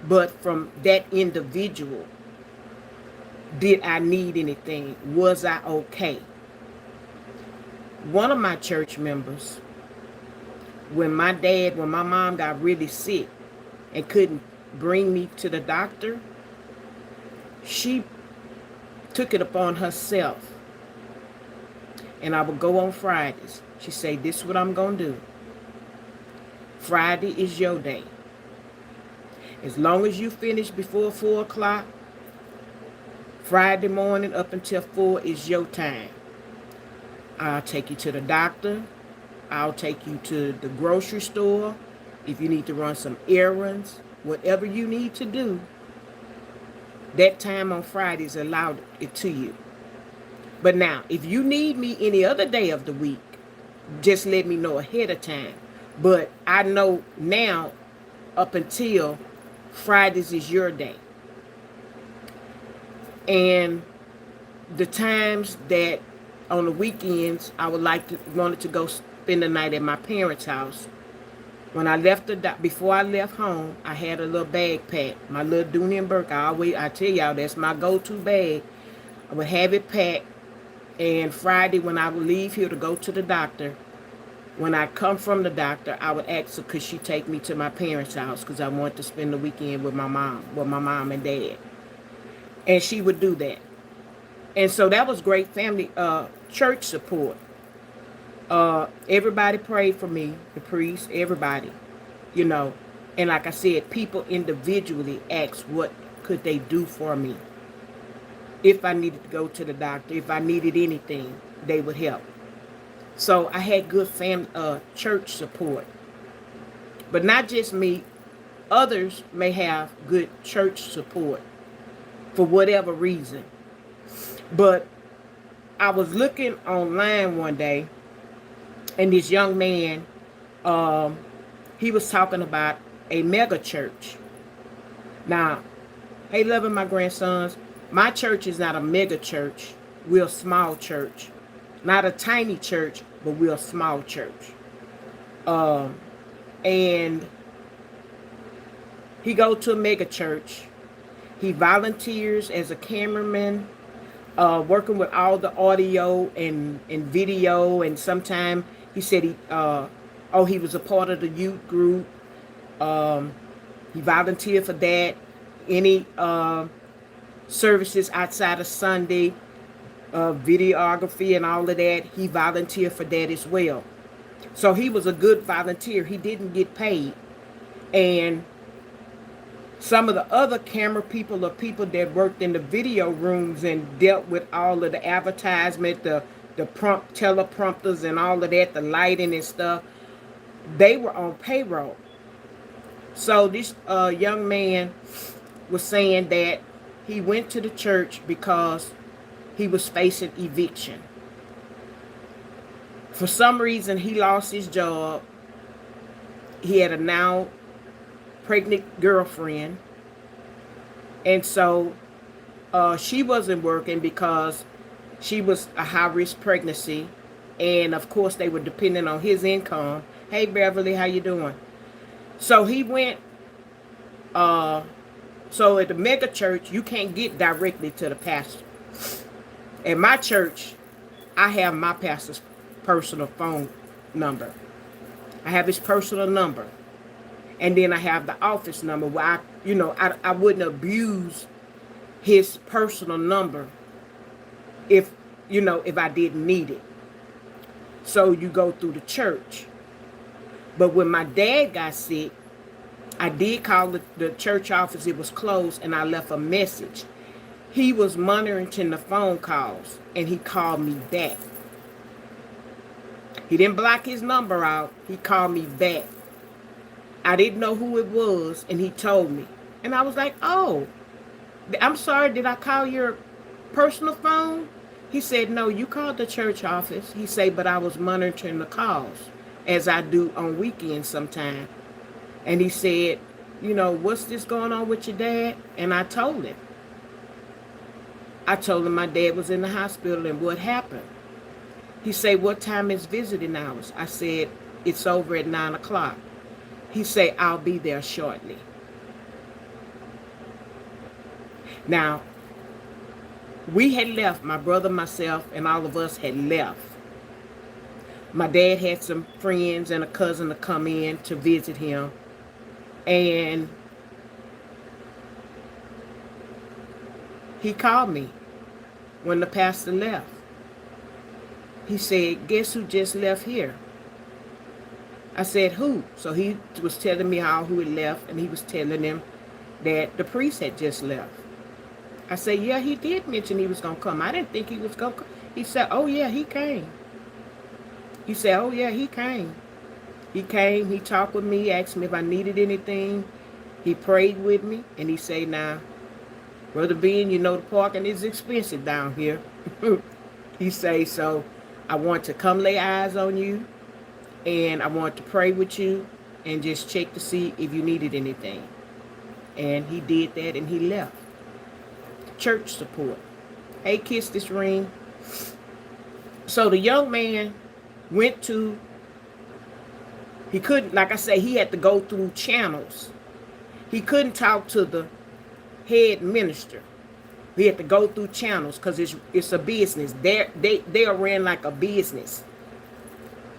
but from that individual. Did I need anything? Was I okay? One of my church members, when my mom got really sick and couldn't bring me to the doctor, she took it upon herself. And I would go on Fridays. She said, this is what I'm going to do. Friday is your day. As long as you finish before 4 o'clock, Friday morning up until 4 is your time. I'll take you to the doctor. I'll take you to the grocery store. If you need to run some errands, whatever you need to do, that time on Fridays allowed it to you. But now, if you need me any other day of the week, just let me know ahead of time. But I know now, up until Fridays is your day. And the times that on the weekends I wanted to go spend the night at my parents' house. When I left before I left home, I had a little bag packed. My little Dooney and Burke. I tell y'all, that's my go-to bag. I would have it packed. And Friday, when I would leave here to go to the doctor, when I come from the doctor, I would ask her, could she take me to my parents' house? Because I want to spend the weekend with my mom and dad. And she would do that. And so that was great family, church support. Everybody prayed for me, the priest, everybody, you know. And like I said, people individually asked what could they do for me. If I needed to go to the doctor, if I needed anything, they would help. So I had good family, church support. But not just me, others may have good church support for whatever reason. But I was looking online one day, and this young man, he was talking about a mega church. Now, hey, loving my grandsons, my church is not a mega church. We're a small church. Not a tiny church, but we're a small church. And he go to a mega church. He volunteers as a cameraman, working with all the audio and video. And sometimes he said he was a part of the youth group. He volunteered for that. Any services outside of Sunday, videography and all of that, he volunteered for that as well. So he was a good volunteer. He didn't get paid. And some of the other camera people or people that worked in the video rooms and dealt with all of the advertisement, the teleprompters and all of that, the lighting and stuff, they were on payroll. So this young man was saying that he went to the church because he was facing eviction. For some reason, he lost his job. He had a now pregnant girlfriend. And so she wasn't working because she was a high-risk pregnancy. And, of course, they were depending on his income. Hey, Beverly, how you doing? So he went, so at the mega church, you can't get directly to the pastor. At my church, I have my pastor's personal phone number. I have his personal number. And then I have the office number where I wouldn't abuse his personal number if I didn't need it. So you go through the church. But when my dad got sick, I did call the church office. It was closed, and I left a message. He was monitoring the phone calls, and he called me back. He didn't block his number out. He called me back. I didn't know who it was, and he told me. And I was like, oh, I'm sorry, did I call your personal phone? He said, no, you called the church office. He said, but I was monitoring the calls, as I do on weekends sometimes. And he said, what's this going on with your dad? And I told him. I told him my dad was in the hospital and what happened. He said, what time is visiting hours? I said, it's over at 9 o'clock. He said, I'll be there shortly. Now, we had left, my brother, myself, and all of us had left. My dad had some friends and a cousin to come in to visit him. And he called me when the pastor left. He said, guess who just left here? I said, who? So he was telling me who had left, and he was telling them that the priest had just left. I said, yeah, he did mention he was going to come. I didn't think he was going to come. He said, oh, yeah, he came. He said, oh, yeah, he came. He came, he talked with me, asked me if I needed anything. He prayed with me, and he said, now, Brother Ben, the parking is expensive down here. He said, so I want to come lay eyes on you, and I want to pray with you, and just check to see if you needed anything. And he did that, and he left. Church support. Hey, kiss this ring. So the young man went to He couldn't, like I say, he had to go through channels. He couldn't talk to the head minister. He had to go through channels because it's a business. They are ran like a business,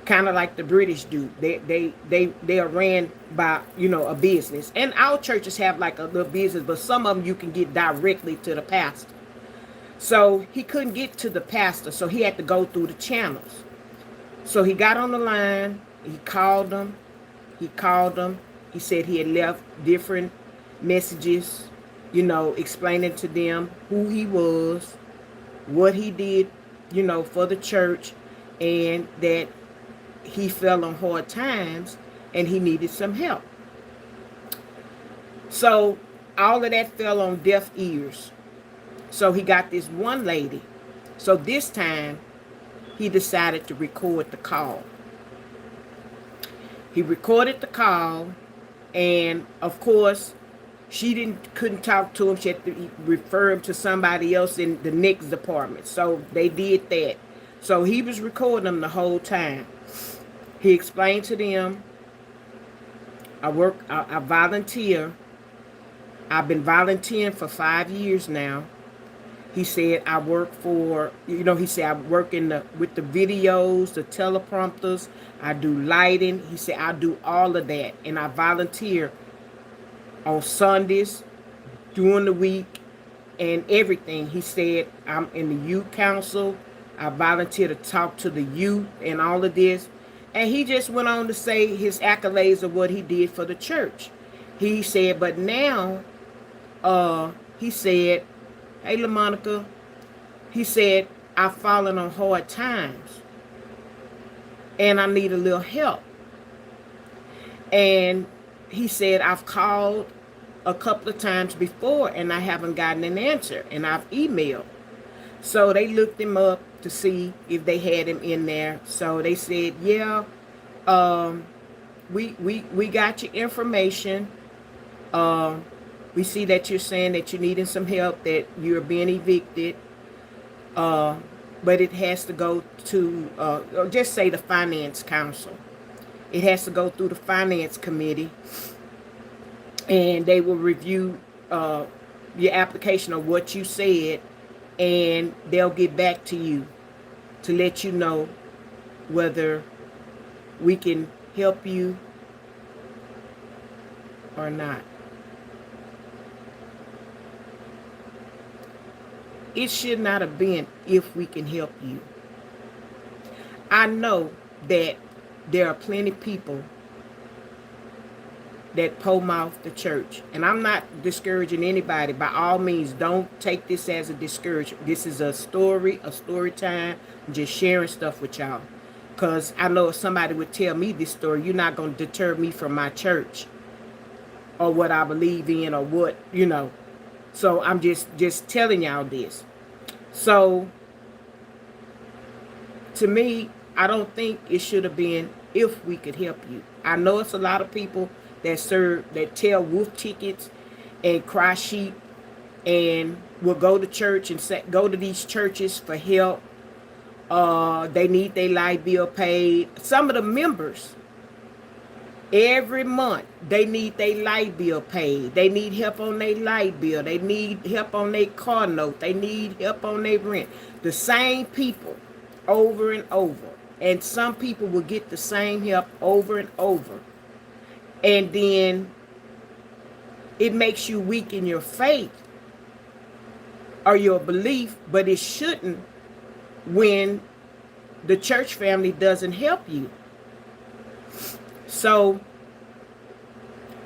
kind of like the British do. They are ran by a business. And our churches have like a little business, but some of them you can get directly to the pastor. So he couldn't get to the pastor, so he had to go through the channels. So he got on the line. He called them. He said he had left different messages, explaining to them who he was, what he did, for the church, and that he fell on hard times and he needed some help. So all of that fell on deaf ears. So he got this one lady. So this time he decided to record the call. He recorded the call, and of course she couldn't talk to him. She had to refer him to somebody else in the next department. So they did that. So he was recording them the whole time. He explained to them, I volunteer. I've been volunteering for 5 years now. He said, I work for, he said, I work with the videos, the teleprompters. I do lighting. He said, I do all of that. And I volunteer on Sundays, during the week, and everything. He said, I'm in the youth council. I volunteer to talk to the youth and all of this. And he just went on to say his accolades of what he did for the church. He said, but now, he said, hey, LaMonica, he said, I've fallen on hard times and I need a little help. And he said, I've called a couple of times before and I haven't gotten an answer, and I've emailed. So they looked him up to see if they had him in there. So they said, yeah, we got your information. We see that you're saying that you're needing some help, that you're being evicted. But it has to go to, or just say the finance council. It has to go through the finance committee. And they will review your application of what you said. And they'll get back to you to let you know whether we can help you or not. It should not have been if we can help you. I know that there are plenty of people that po-mouth the church. And I'm not discouraging anybody. By all means, don't take this as a discouragement. This is a story time. I'm just sharing stuff with y'all. Because I know if somebody would tell me this story, you're not going to deter me from my church or what I believe in or what, So I'm just telling y'all this. So to me, I don't think it should have been if we could help you. I know it's a lot of people that tell wolf tickets and cry sheep and will go to church and go to these churches for help. They need their light bill paid. Some of the members, every month, they need their light bill paid. They need help on their light bill. They need help on their car note. They need help on their rent. The same people over and over. And some people will get the same help over and over. And then it makes you weak in your faith or your belief, but it shouldn't when the church family doesn't help you. So,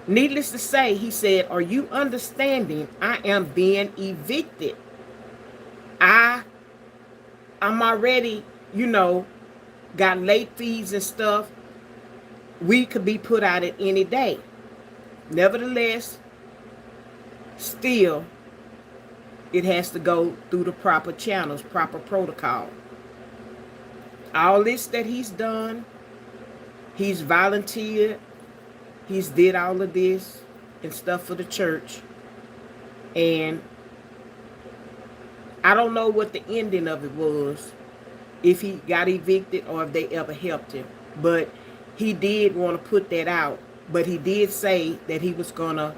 needless to say, he said, are you understanding? I am being evicted. I'm already, got late fees and stuff. We could be put out at any day. Nevertheless, still, it has to go through the proper channels, proper protocol. All this that he's done, he's volunteered, he's did all of this and stuff for the church. And I don't know what the ending of it was, if he got evicted or if they ever helped him. But he did want to put that out, but he did say that he was going to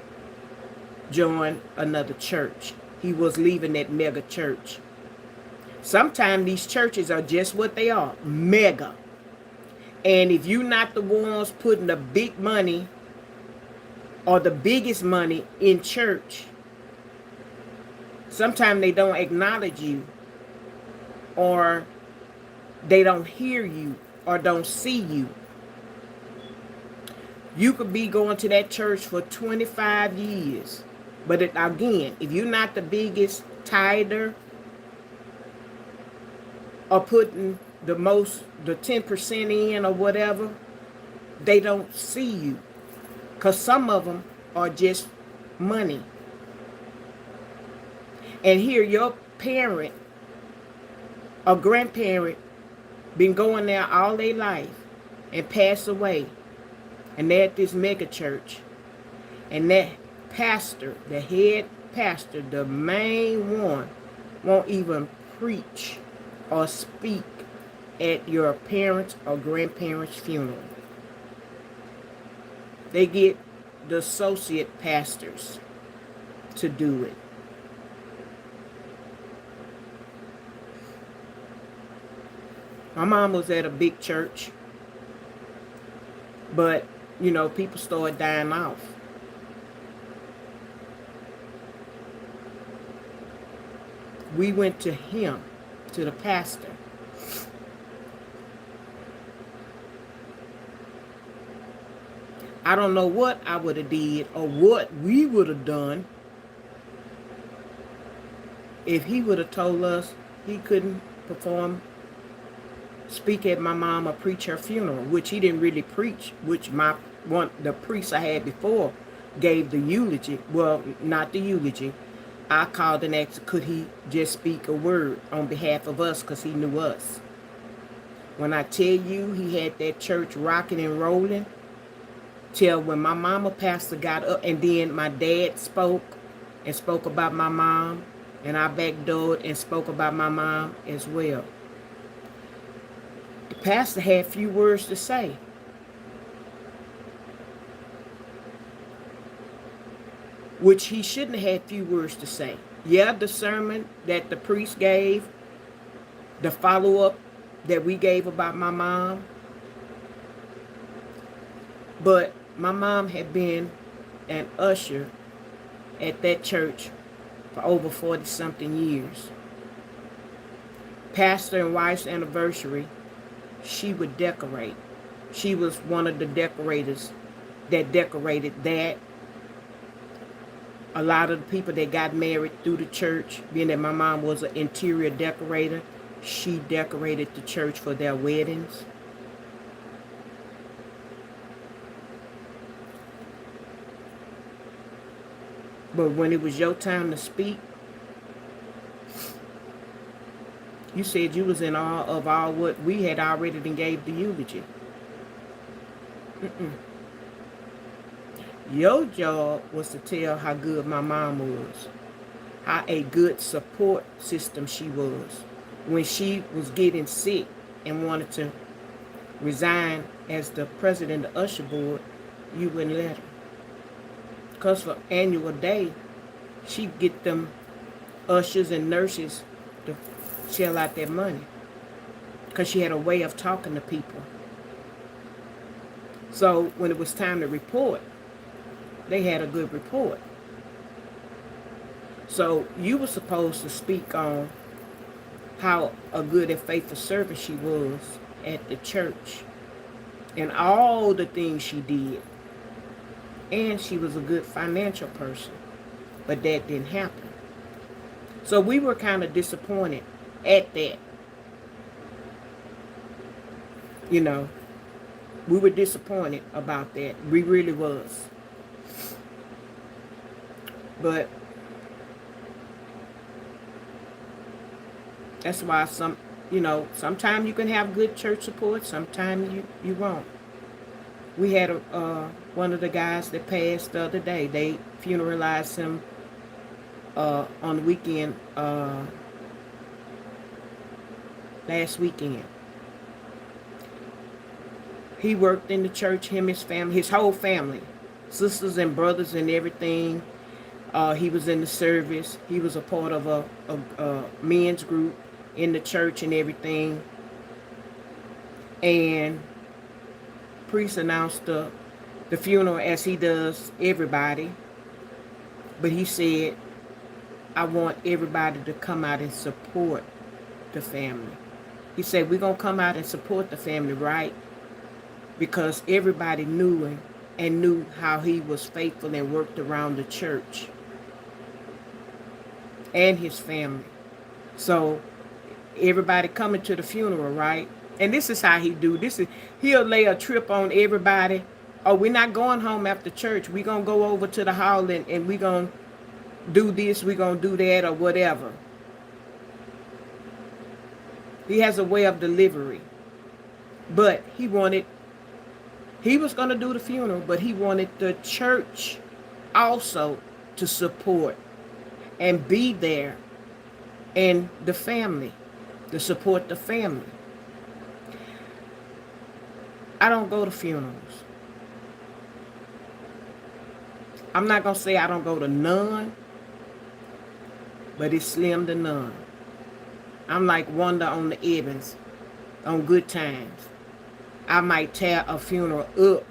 join another church. He was leaving that mega church. Sometimes these churches are just what they are, mega. And if you're not the ones putting the big money or the biggest money in church, sometimes they don't acknowledge you, or they don't hear you, or don't see you. You could be going to that church for 25 years. But again, if you're not the biggest tither or putting the 10% in or whatever, they don't see you. Because some of them are just money. And here your parent or grandparent been going there all their life and passed away. And they're at this mega church. And that pastor, the head pastor, the main one, won't even preach or speak at your parents' or grandparents' funeral. They get the associate pastors to do it. My mom was at a big church, but, you know, people started dying off. We went to him, to the pastor. I don't know what I would have did or what we would have done if he would have told us he couldn't speak at my mom or preach her funeral, which he didn't really preach, which the priest I had before gave the eulogy. Well, not the eulogy. I called and asked, could he just speak a word on behalf of us, because he knew us. When I tell you he had that church rocking and rolling, till when my mama pastor got up, and then my dad spoke about my mom, and I backdoored and spoke about my mom as well. The pastor had few words to say. Which he shouldn't have had few words to say. Yeah, the sermon that the priest gave, the follow-up that we gave about my mom. But my mom had been an usher at that church for over 40-something years. Pastor and wife's anniversary, she would decorate. She was one of the decorators that decorated that. A lot of the people that got married through the church, being that my mom was an interior decorator, she decorated the church for their weddings. But when it was your time to speak, you said you was in awe of all what we had already then gave the eulogy. Your job was to tell how good my mom was, how a good support system she was. When she was getting sick and wanted to resign as the president of the usher board, you wouldn't let her. Because for annual day, she'd get them ushers and nurses to shell out their money. Because she had a way of talking to people. So when it was time to report, they had a good report. So you were supposed to speak on how a good and faithful servant she was at the church and all the things she did. And she was a good financial person. But that didn't happen. So we were kind of disappointed at that. You know, we were disappointed about that. We really was. But that's why sometimes you can have good church support, sometimes you won't. We had one of the guys that passed the other day. They funeralized him on the weekend, last weekend. He worked in the church, him, his family, his whole family, sisters and brothers and everything. He was in the service. He was a part of a men's group in the church and everything. And priest announced the funeral as he does everybody. But he said, I want everybody to come out and support the family. He said, we're going to come out and support the family, right? Because everybody knew him and knew how he was faithful and worked around the church and his family. So everybody coming to the funeral, right? And this is how he do. He'll lay a trip on everybody. Oh, we're not going home after church. We're going to go over to the hall and we're going to do this, we're going to do that, or whatever. He has a way of delivery. But he was going to do the funeral, but he wanted the church also to support and be there, and the family, to support the family. I don't go to funerals. I'm not going to say I don't go to none, but it's slim to none. I'm like Wanda on the Evans on Good Times. I might tear a funeral up,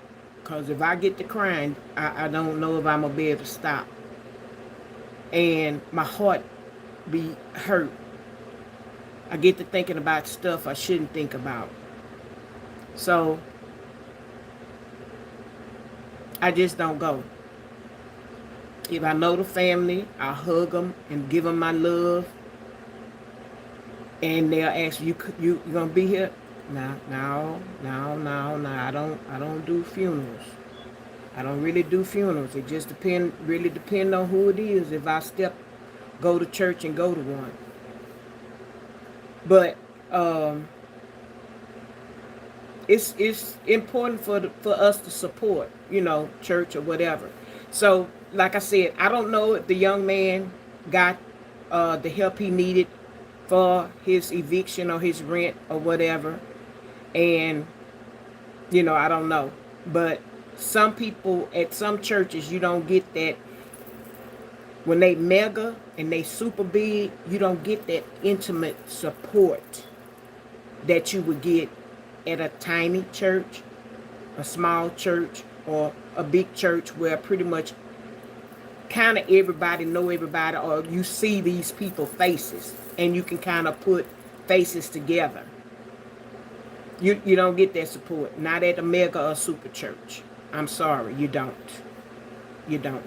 because if I get to crying, I don't know if I'm going to be able to stop. And my heart be hurt. I get to thinking about stuff I shouldn't think about. So I just don't go. If I know the family, I hug them and give them my love. And they'll ask, you gonna be here? No. I don't do funerals. I don't really do funerals. It just really depend on who it is. If I go to church and go to one. But it's important for us to support, church or whatever. So, like I said, I don't know if the young man got the help he needed for his eviction or his rent or whatever. And, I don't know. But some people at some churches, you don't get that. When they mega and they super big, you don't get that intimate support that you would get at a tiny church, a small church, or a big church where pretty much kind of everybody know everybody, or you see these people faces and you can kind of put faces together. You don't get that support. Not at a mega or super church. I'm sorry, you don't. You don't.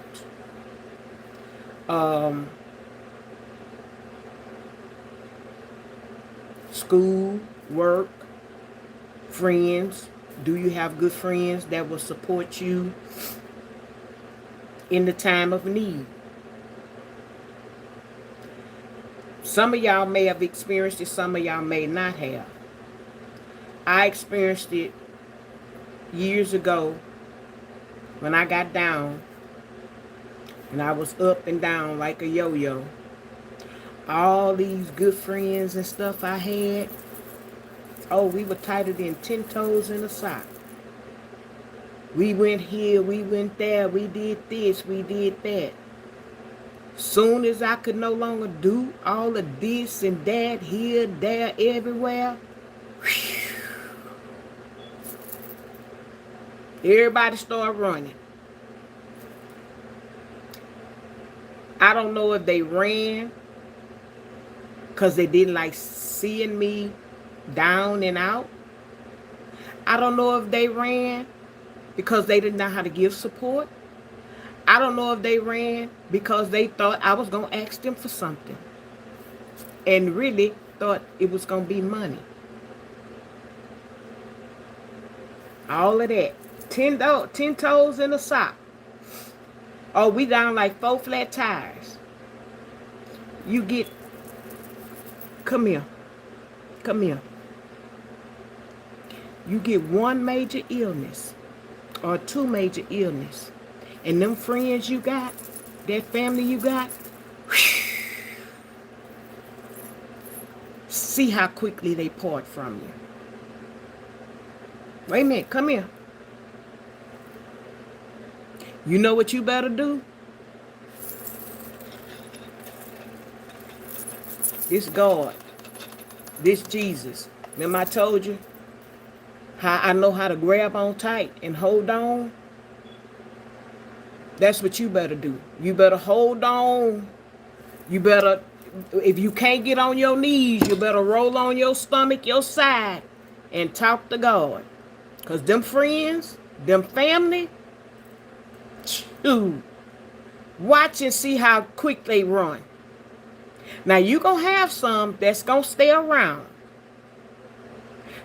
School, work, friends. Do you have good friends that will support you in the time of need? Some of y'all may have experienced it, some of y'all may not have. I experienced it years ago when I got down and I was up and down like a yo-yo. All these good friends and stuff I had, we were tighter than 10 toes in a sock. We went here, we went there, we did this, we did that. Soon as I could no longer do all of this and that, here, there, everywhere, everybody started running. I don't know if they ran because they didn't like seeing me down and out. I don't know if they ran because they didn't know how to give support. I don't know if they ran because they thought I was going to ask them for something and really thought it was going to be money. All of that. 10 toes in a sock. Oh, we down like 4 flat tires. Come here. You get one major illness or 2 major illness, and them friends you got, that family you got, see how quickly they part from you. Wait a minute, come here. You know what you better do? This God, this Jesus. Remember I told you how I know how to grab on tight and hold on? That's what you better do. You better hold on. You better, if you can't get on your knees, you better roll on your stomach, your side, and talk to God. Because them friends, them family, shoot, watch and see how quick they run. Now you gonna have some that's gonna stay around.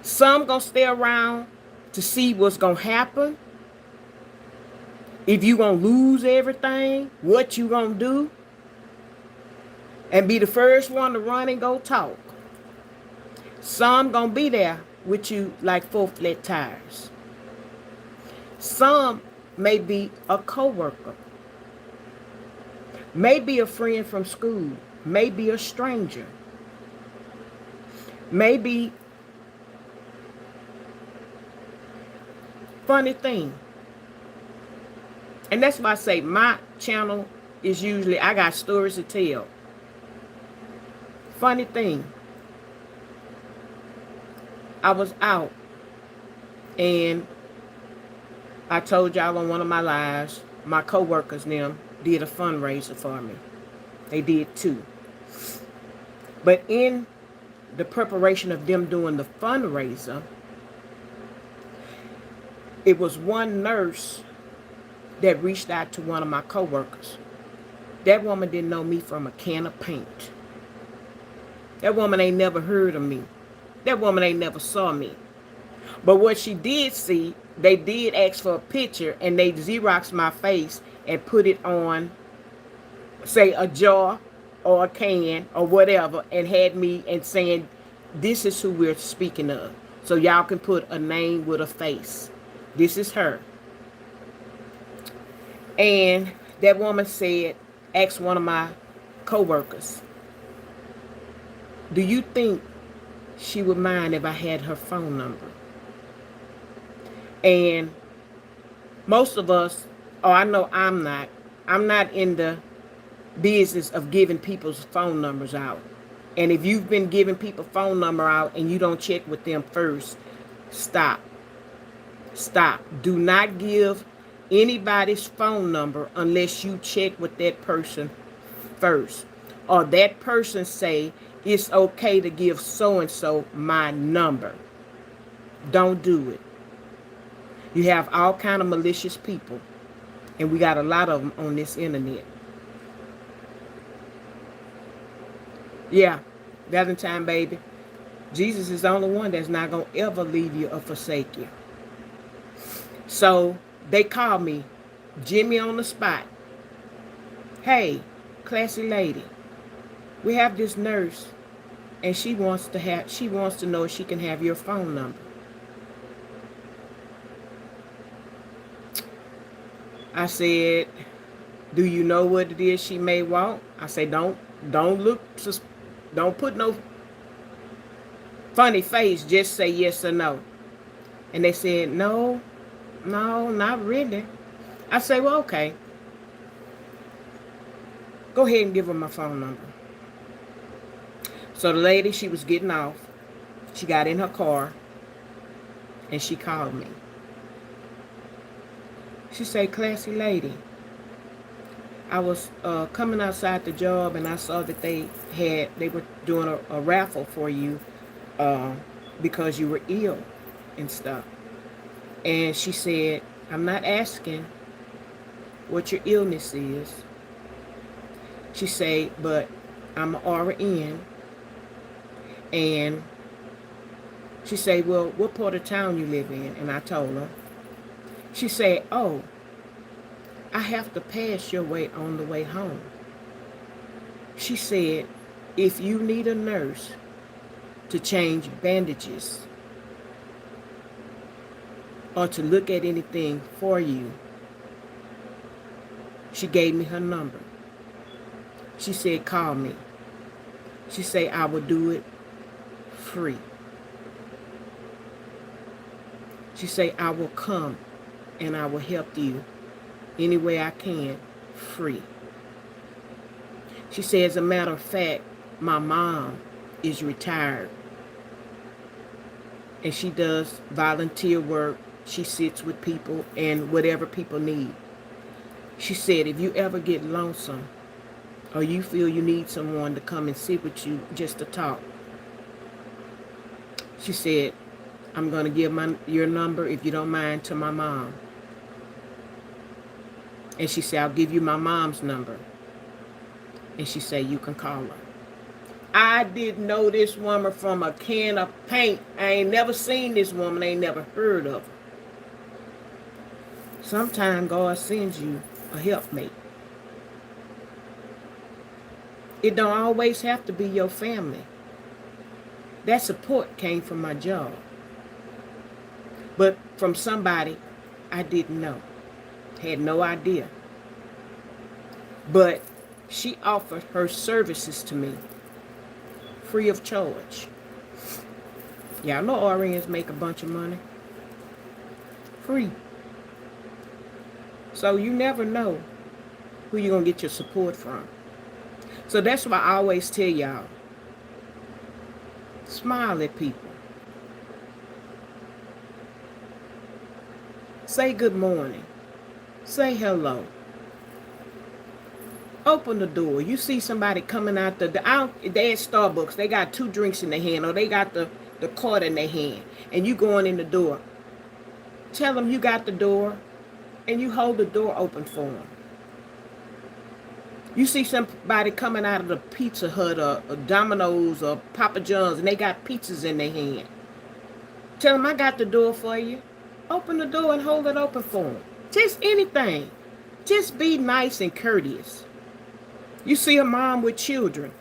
Some gonna stay around to see what's gonna happen. If you gonna lose everything, what you gonna do? And be the first one to run and go talk. Some gonna be there with you like 4-flat tires. Some may be a co-worker, maybe a friend from school, maybe a stranger, maybe funny thing. And that's why I say my channel is usually, I got stories to tell. Funny thing. I was out and I told y'all on one of my lives, my co-workers them did a fundraiser for me. They did too. But in the preparation of them doing the fundraiser, it was one nurse that reached out to one of my co-workers. That woman didn't know me from a can of paint. That woman ain't never heard of me. That woman ain't never saw me. But what she did see, they did ask for a picture and they Xeroxed my face and put it on, say, a jar or a can or whatever, and had me and saying, this is who we're speaking of. So y'all can put a name with a face. This is her. And that woman said, asked one of my co-workers, do you think she would mind if I had her phone number? And most of us, I know I'm not in the business of giving people's phone numbers out. And if you've been giving people phone number out and you don't check with them first, stop. Stop. Do not give anybody's phone number unless you check with that person first. Or that person say, it's okay to give so-and-so my number. Don't do it. You have all kind of malicious people. And we got a lot of them on this internet. Yeah, Valentine, baby. Jesus is the only one that's not going to ever leave you or forsake you. So they called me, Jimmy on the spot. Hey, classy lady, we have this nurse and she wants to know if she can have your phone number. I said, do you know what it is she may want? I say, don't put no funny face, just say yes or no. And they said, no, not really. I say, well, okay. Go ahead and give her my phone number. So the lady, she was getting off. She got in her car and she called me. She said, classy lady, I was coming outside the job and I saw that they were doing a raffle for you because you were ill and stuff. And she said, I'm not asking what your illness is. She said, but I'm an RN. And she said, well, what part of town you live in? And I told her. She said, oh, I have to pass your way on the way home. She said, if you need a nurse to change bandages or to look at anything for you, she gave me her number. She said, call me. She said, I will do it free. She say, I will come and I will help you any way I can, free. She said, as a matter of fact, my mom is retired and she does volunteer work. She sits with people and whatever people need. She said, if you ever get lonesome or you feel you need someone to come and sit with you just to talk, she said, I'm going to give your number, if you don't mind, to my mom. And she said, I'll give you my mom's number. And she said, you can call her. I didn't know this woman from a can of paint. I ain't never seen this woman. I ain't never heard of her. Sometimes God sends you a helpmate. It don't always have to be your family. That support came from my job. But from somebody I didn't know. Had no idea. But she offered her services to me free of charge. Y'all know RNs make a bunch of money. Free. So you never know who you're going to get your support from. So that's why I always tell y'all, smile at people. Say good morning. Say hello. Open the door. You see somebody coming out they at Starbucks. They got 2 drinks in their hand, or they got the cart in their hand, and you going in the door. Tell them you got the door, and you hold the door open for them. You see somebody coming out of the Pizza Hut or Domino's or Papa John's, and they got pizzas in their hand. Tell them I got the door for you. Open the door and hold it open for them. Just anything. Just be nice and courteous. You see a mom with children.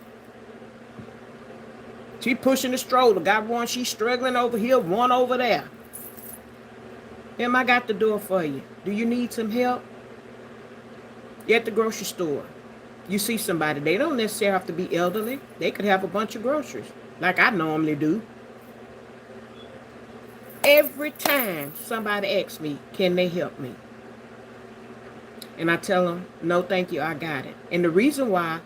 She pushing the stroller. Got one, she's struggling over here, one over there. Em, I got the door for you. Do you need some help? You're at the grocery store. You see somebody. They don't necessarily have to be elderly. They could have a bunch of groceries, like I normally do. Every time somebody asks me, can they help me? And I tell them, no, thank you, I got it. And the reason why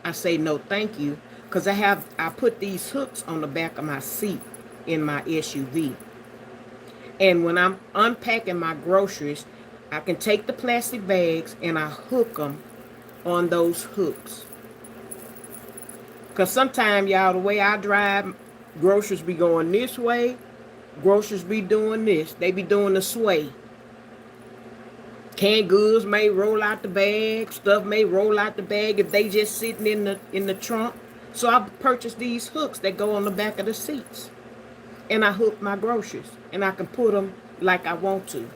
I say no, thank you, because I put these hooks on the back of my seat in my SUV. And when I'm unpacking my groceries, I can take the plastic bags and I hook them on those hooks. Because sometimes, y'all, the way I drive, groceries be going this way, groceries be doing this. They be doing the sway. Canned goods may roll out the bag. Stuff may roll out the bag if they just sitting in the trunk. So I purchased these hooks that go on the back of the seats. And I hook my groceries. And I can put them like I want to.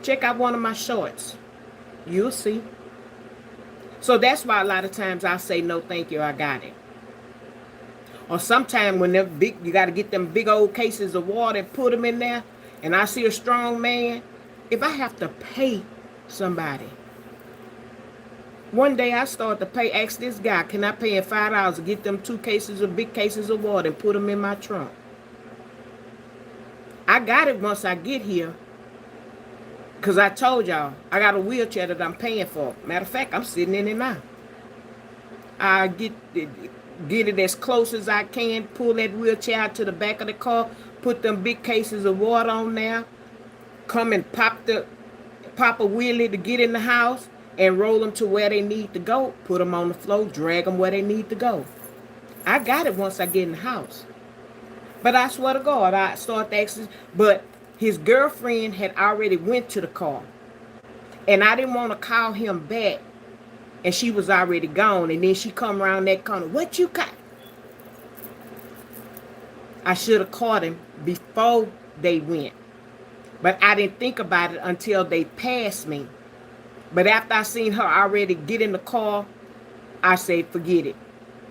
Check out one of my shorts. You'll see. So that's why a lot of times I say, no, thank you, I got it. Or sometimes when they're big, you got to get them big old cases of water and put them in there. And I see a strong man. If I have to pay somebody. One day I started to ask this guy, can I pay him $5 to get them big cases of water and put them in my trunk? I got it once I get here. Because I told y'all, I got a wheelchair that I'm paying for. Matter of fact, I'm sitting in it now. I get it as close as I can, pull that wheelchair out to the back of the car, put them big cases of water on there, come and pop a wheelie to get in the house, and roll them to where they need to go, put them on the floor, drag them where they need to go. I got it once I get in the house. But I swear to God, I started asking, but his girlfriend had already went to the car. And I didn't want to call him back. And she was already gone. And then she come around that corner. What you got? I should have caught him before they went. But I didn't think about it until they passed me. But after I seen her already get in the car, I said, forget it.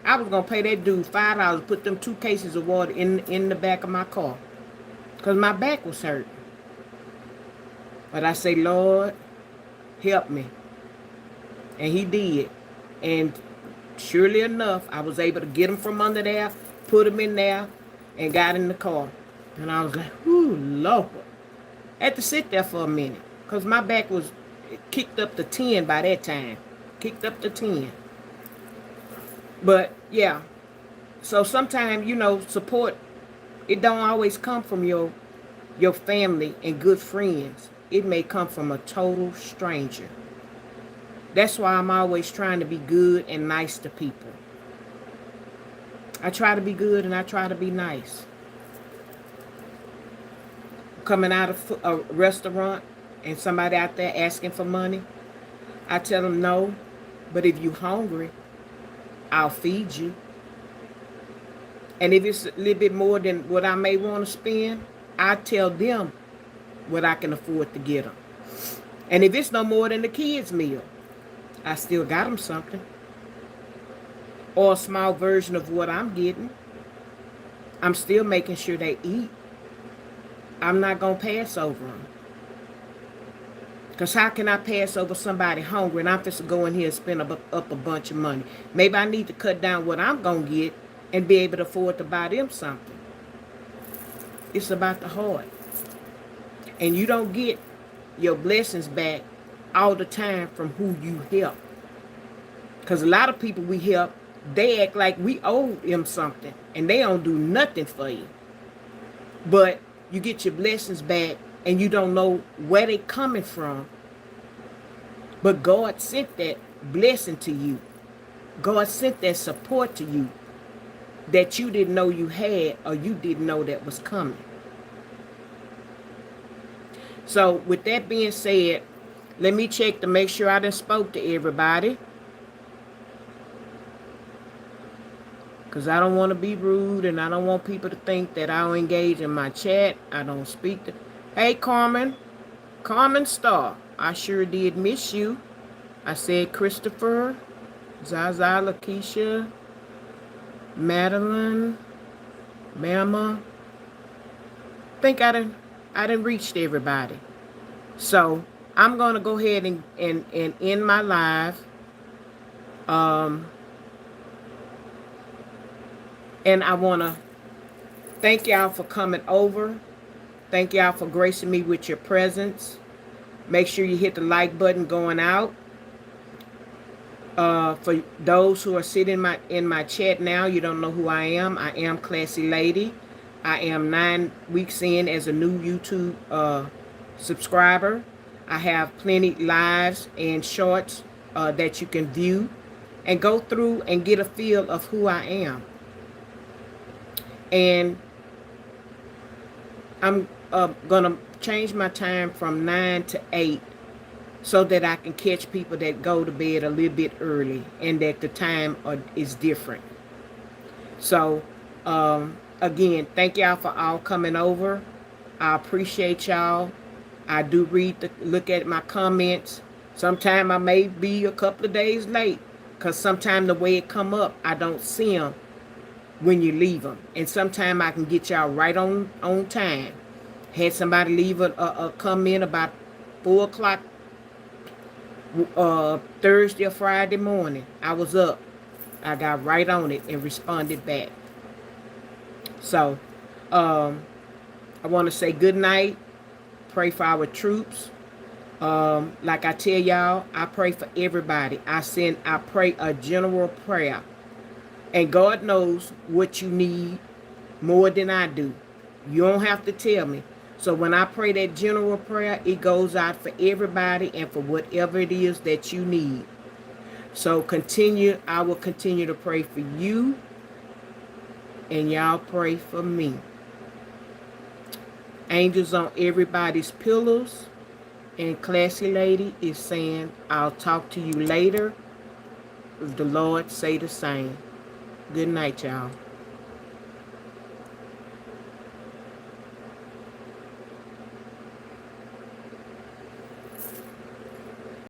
I was going to pay that dude $5 to put them 2 cases of water in the back of my car. Because my back was hurt. But I say, Lord, help me. And he did. And surely enough, I was able to get him from under there, put him in there, and got in the car. And I was like, ooh, Lord. I had to sit there for a minute because my back was kicked up to 10 by that time. Kicked up to 10. But yeah, so sometimes, support, it don't always come from your family and good friends. It may come from a total stranger. That's why I'm always trying to be good and nice to people. I try to be good and I try to be nice. Coming out of a restaurant and somebody out there asking for money, I tell them no, but if you're hungry, I'll feed you. And if it's a little bit more than what I may want to spend, I tell them what I can afford to get them. And if it's no more than the kids' meal, I still got them something. Or a small version of what I'm getting. I'm still making sure they eat. I'm not going to pass over them. Because how can I pass over somebody hungry and I'm just go in here and spend up a bunch of money? Maybe I need to cut down what I'm going to get and be able to afford to buy them something. It's about the heart. And you don't get your blessings back all the time from who you help. Because a lot of people we help, they act like we owe them something. And they don't do nothing for you. But you get your blessings back and you don't know where they coming from. But God sent that blessing to you. God sent that support to you that you didn't know you had or you didn't know that was coming. So with that being said, let me check to make sure I done spoke to everybody. Because I don't want to be rude and I don't want people to think that I don't engage in my chat. I don't speak to... Hey, Carmen. Carmen Star. I sure did miss you. I said Christopher, Zaza, Lakeisha, Madeline, Mama. I think I done reached everybody. So I'm going to go ahead and end my live. And I want to thank y'all for coming over. Thank y'all for gracing me with your presence. Make sure you hit the like button going out. For those who are sitting in my chat now, you don't know who I am. I am Classy Lady. I am 9 weeks in as a new YouTube subscriber. I have plenty lives and shorts that you can view and go through and get a feel of who I am. And I'm going to change my time from 9 to 8 so that I can catch people that go to bed a little bit early and that the time is different. So, again, thank y'all for all coming over. I appreciate y'all. I do look at my comments. Sometimes I may be a couple of days late because sometimes the way it come up, I don't see them when you leave them. And sometimes I can get y'all right on time. Had somebody leave a comment about 4 o'clock Thursday or Friday morning. I was up. I got right on it and responded back. So, I want to say good night. Pray for our troops. Like I tell y'all, I pray for everybody. I pray a general prayer. And God knows what you need more than I do. You don't have to tell me. So when I pray that general prayer, it goes out for everybody and for whatever it is that you need. So I will continue to pray for you. And y'all pray for me. Angels on everybody's pillows. And Classy Lady is saying, I'll talk to you later. If the Lord say the same. Good night, y'all.